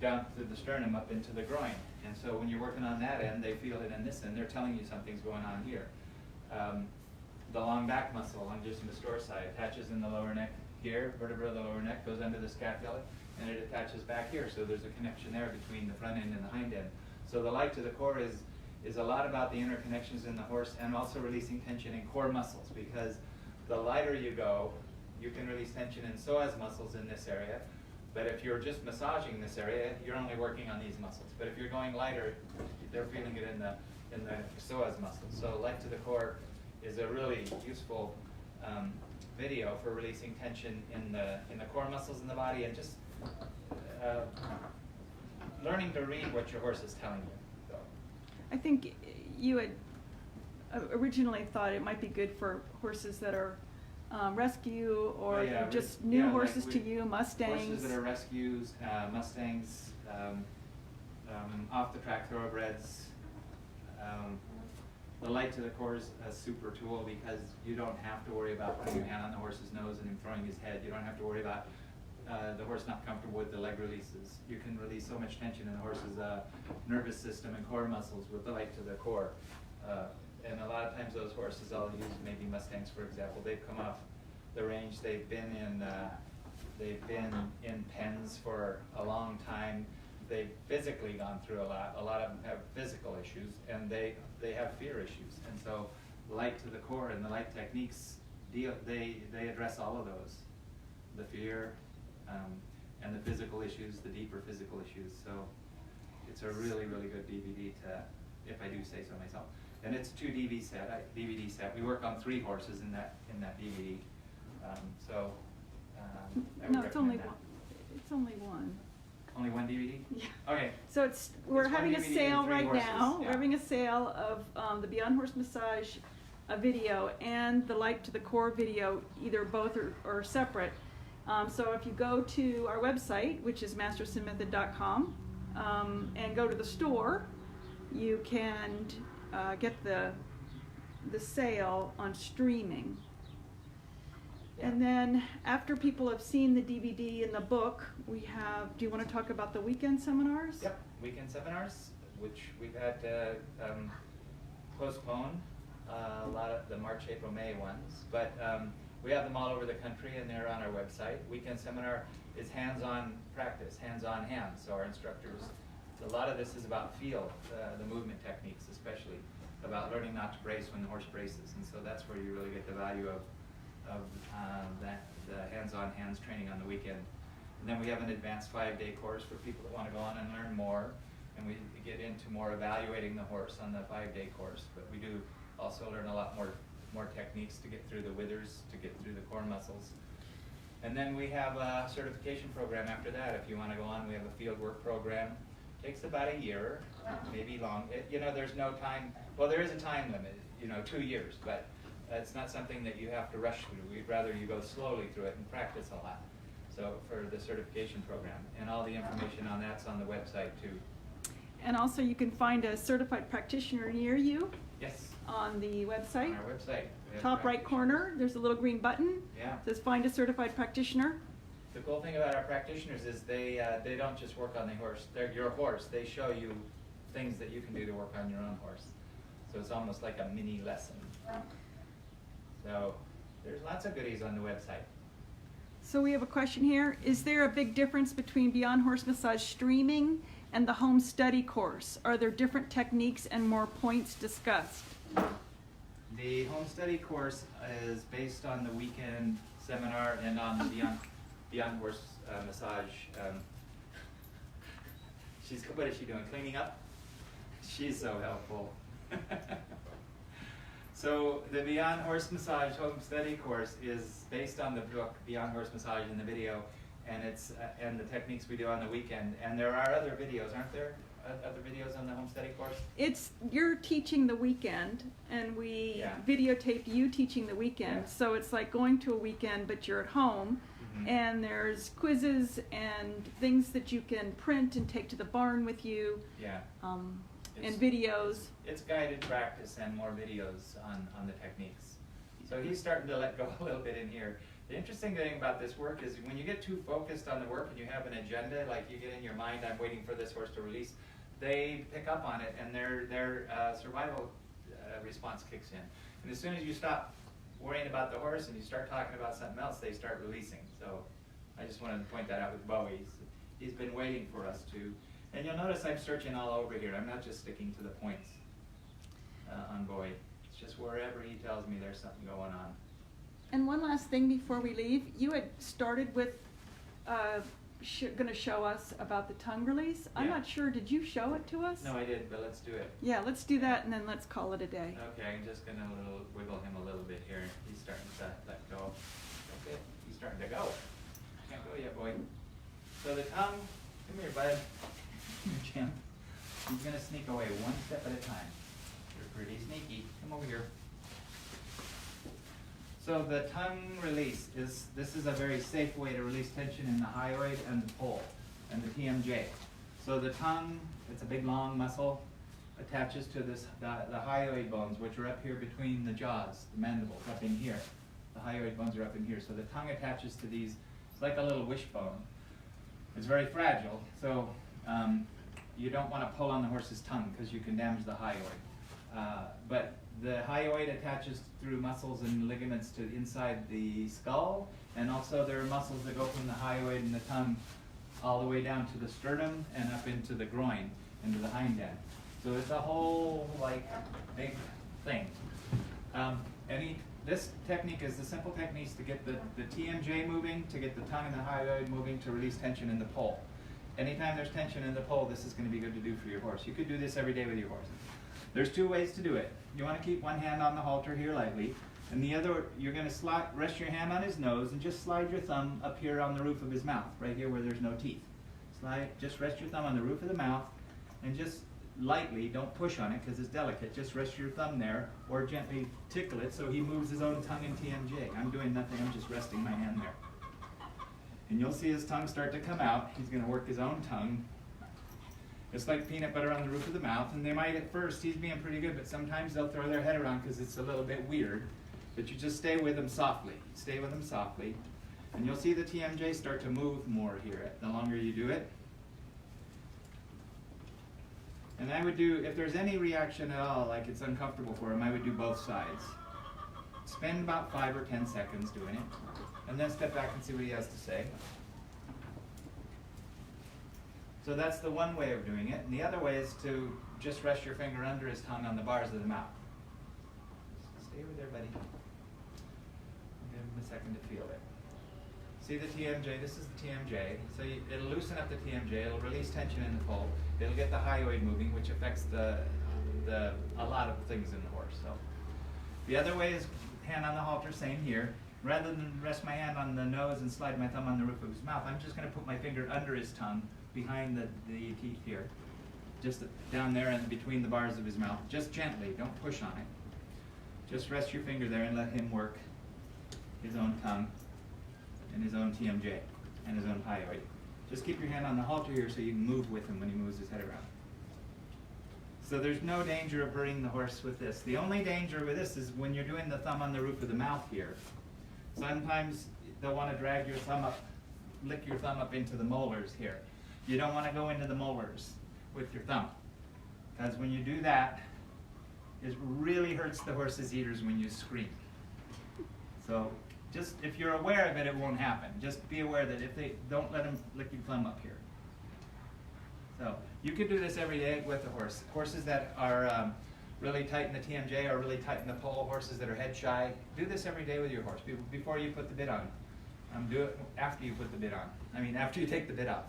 S1: down through the sternum up into the groin. And so when you're working on that end, they feel it in this end. They're telling you something's going on here. The long back muscle on just the store side attaches in the lower neck here, vertebra of the lower neck goes under the scapula, and it attaches back here. So there's a connection there between the front end and the hind end. So the Light to the Core is a lot about the interconnections in the horse, and also releasing tension in core muscles, because the lighter you go, you can release tension in psoas muscles in this area. But if you're just massaging this area, you're only working on these muscles. But if you're going lighter, they're feeling it in the psoas muscles. So Light to the Core is a really useful video for releasing tension in the core muscles in the body, and just learning to read what your horse is telling you. So.
S2: I think you had originally thought it might be good for horses that are rescue, or just new horses like to you, Mustangs.
S1: Horses that are rescues, Mustangs, off-the-track thoroughbreds. The Light to the Core is a super tool, because you don't have to worry about putting your hand on the horse's nose and him throwing his head. You don't have to worry about the horse not comfortable with the leg releases. You can release so much tension in the horse's nervous system and core muscles with the Light to the Core. And a lot of times those horses, I'll use maybe Mustangs for example, they've come off the range, they've been in pens for a long time. They've physically gone through a lot of them have physical issues, and they have fear issues. And so Light to the Core and the light techniques, they address all of those, the fear and the physical issues, the deeper physical issues. So it's a really, really good DVD to, if I do say so myself. And it's a 2 DVD set. We work on 3 horses in that DVD. I
S2: No,
S1: would
S2: it's only
S1: recommend that.
S2: one. It's only one.
S1: Only one DVD?
S2: Yeah.
S1: Okay.
S2: So we're
S1: It's
S2: having
S1: one
S2: a
S1: DVD
S2: sale
S1: and 3
S2: right
S1: horses,
S2: now.
S1: yeah.
S2: We're having a sale of the Beyond Horse Massage video and the Light to the Core video, either both or separate. So if you go to our website, which is mastersonmethod.com, and go to the store, you can get the sale on streaming.
S1: Yeah.
S2: And then after people have seen the DVD and the book, we have, do you want to talk about the weekend seminars?
S1: Yep, weekend seminars, which we've had to postpone a lot of the March, April, May ones, but we have them all over the country, and they're on our website. Weekend seminar is hands-on practice, hands-on hands. So our instructors, a lot of this is about feel, the movement techniques especially, about learning not to brace when the horse braces, and so that's where you really get the value of the hands-on hands training on the weekend. And then we have an advanced 5-day course for people that want to go on and learn more, and we get into more evaluating the horse on the 5-day course. But we do also learn a lot more techniques to get through the withers, to get through the core muscles. And then we have a certification program after that. If you want to go on, we have a field work program. Takes about a year, maybe long. There's no time. Well, there is a time limit, 2 years, but it's not something that you have to rush through. We'd rather you go slowly through it and practice a lot. So for the certification program, and all the information on that's on the website too.
S2: And also you can find a certified practitioner near you.
S1: Yes.
S2: On the website.
S1: On our website.
S2: Top right corner, there's a little green button.
S1: Yeah.
S2: It says find a certified practitioner.
S1: The cool thing about our practitioners is they don't just work on the horse. They're your horse. They show you things that you can do to work on your own horse. So it's almost like a mini lesson. So there's lots of goodies on the website.
S2: So we have a question here. Is there a big difference between Beyond Horse Massage streaming and the home study course? Are there different techniques and more points discussed?
S1: The home study course is based on the weekend seminar and on the Beyond Horse Massage. What is she doing? Cleaning up? She's so helpful. So the Beyond Horse Massage home study course is based on the book Beyond Horse Massage and the video, and it's and the techniques we do on the weekend. And there are other videos, aren't there? Other videos on the home study course?
S2: You're teaching the weekend, and we videotaped you teaching the weekend. Yeah. So it's like going to a weekend, but you're at home, and there's quizzes and things that you can print and take to the barn with you. Yeah. And videos. It's guided practice and more videos on the techniques. So he's starting to let go a little bit in here. The interesting thing about this work is when you get too focused on the work and you have an agenda, like you get in your mind, I'm waiting for this horse to release, they pick up on it and their survival response kicks in. And as soon as you stop worrying about the horse and you start talking about something else, they start releasing. So I just wanted to point that out with Bowie. He's been waiting for us to. And you'll notice I'm searching all over here. I'm not just sticking to the points on Bowie. It's just wherever he tells me there's something going on. And one last thing before we leave. You had started with going to show us about the tongue release. I'm not sure. Did you show it to us?
S1: No, I did, but let's do it.
S2: Yeah, let's do that, and then let's call it a day.
S1: Okay, I'm just going to wiggle him a little bit here. He's starting to let go. Okay, he's starting to go. Can't go yet, boy. So the tongue, come here, bud. Jim. He's going to sneak away one step at a time. You're pretty sneaky. Come over here. So the tongue release this is a very safe way to release tension in the hyoid and the pole and the TMJ. So the tongue, it's a big long muscle, attaches to the hyoid bones, which are up here between the jaws, the mandibles, up in here. The hyoid bones are up in here. So the tongue attaches to these. It's like a little wishbone. It's very fragile. So you don't want to pull on the horse's tongue because you can damage the hyoid. But the hyoid attaches through muscles and ligaments to inside the skull, and also there are muscles that go from the hyoid and the tongue all the way down to the sternum and up into the groin, into the hind end. So it's a whole big thing. This technique is the simple techniques to get the TMJ moving, to get the tongue and the hyoid moving, to release tension in the pole. Anytime there's tension in the pole, this is going to be good to do for your horse. You could do this every day with your horse. There's two ways to do it. You want to keep one hand on the halter here lightly, and the other, you're going to rest your hand on his nose and just slide your thumb up here on the roof of his mouth, right here where there's no teeth. Just rest your thumb on the roof of the mouth, and just lightly, don't push on it because it's delicate, just rest your thumb there, or gently tickle it so he moves his own tongue in TMJ. I'm doing nothing, I'm just resting my hand there. And you'll see his tongue start to come out. He's going to work his own tongue. It's like peanut butter on the roof of the mouth, and they might at first, he's being pretty good, but sometimes they'll throw their head around because it's a little bit weird. But you just stay with them softly. Stay with them softly. And you'll see the TMJ start to move more here the longer you do it. And I would do, if there's any reaction at all, like it's uncomfortable for him, I would do both sides. Spend about 5 or 10 seconds doing it, and then step back and see what he has to say. So that's the one way of doing it. And the other way is to just rest your finger under his tongue on the bars of the mouth. Stay over there, buddy. Give him a second to feel it. See the TMJ? This is the TMJ. So it'll loosen up the TMJ. It'll release tension in the pole. It'll get the hyoid moving, which affects a lot of things in the horse. So the other way is hand on the halter, same here. Rather than rest my hand on the nose and slide my thumb on the roof of his mouth, I'm just going to put my finger under his tongue, behind the teeth here, just down there and between the bars of his mouth. Just gently, don't push on it. Just rest your finger there and let him work his own tongue and his own TMJ and his own hyoid. Just keep your hand on the halter here so you can move with him when he moves his head around. So there's no danger of hurting the horse with this. The only danger with this is when you're doing the thumb on the roof of the mouth here. Sometimes they'll want to drag your thumb up, lick your thumb up into the molars here. You don't want to go into the molars with your thumb, because when you do that, it really hurts the horse's ears when you scream. So just if you're aware of it, it won't happen. Just be aware that if they don't let them lick your thumb up here. So you could do this every day with a horse. Horses that are really tight in the TMJ or really tight in the pole, horses that are head shy, do this every day with your horse before you put the bit on. Do it after you put the bit on. I mean, after you take the bit off.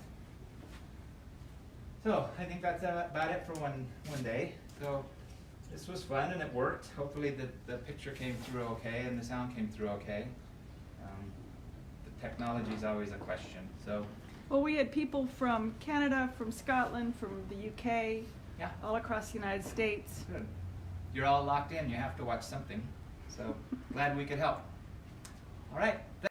S1: So I think that's about it for one day. So this was fun and it worked. Hopefully the picture came through okay and the sound came through okay. The technology is always a question. So.
S2: Well, we had people from Canada, from Scotland, from the UK,
S1: Yeah.
S2: all across the United States.
S1: Good. You're all locked in. You have to watch something. So glad we could help. All right.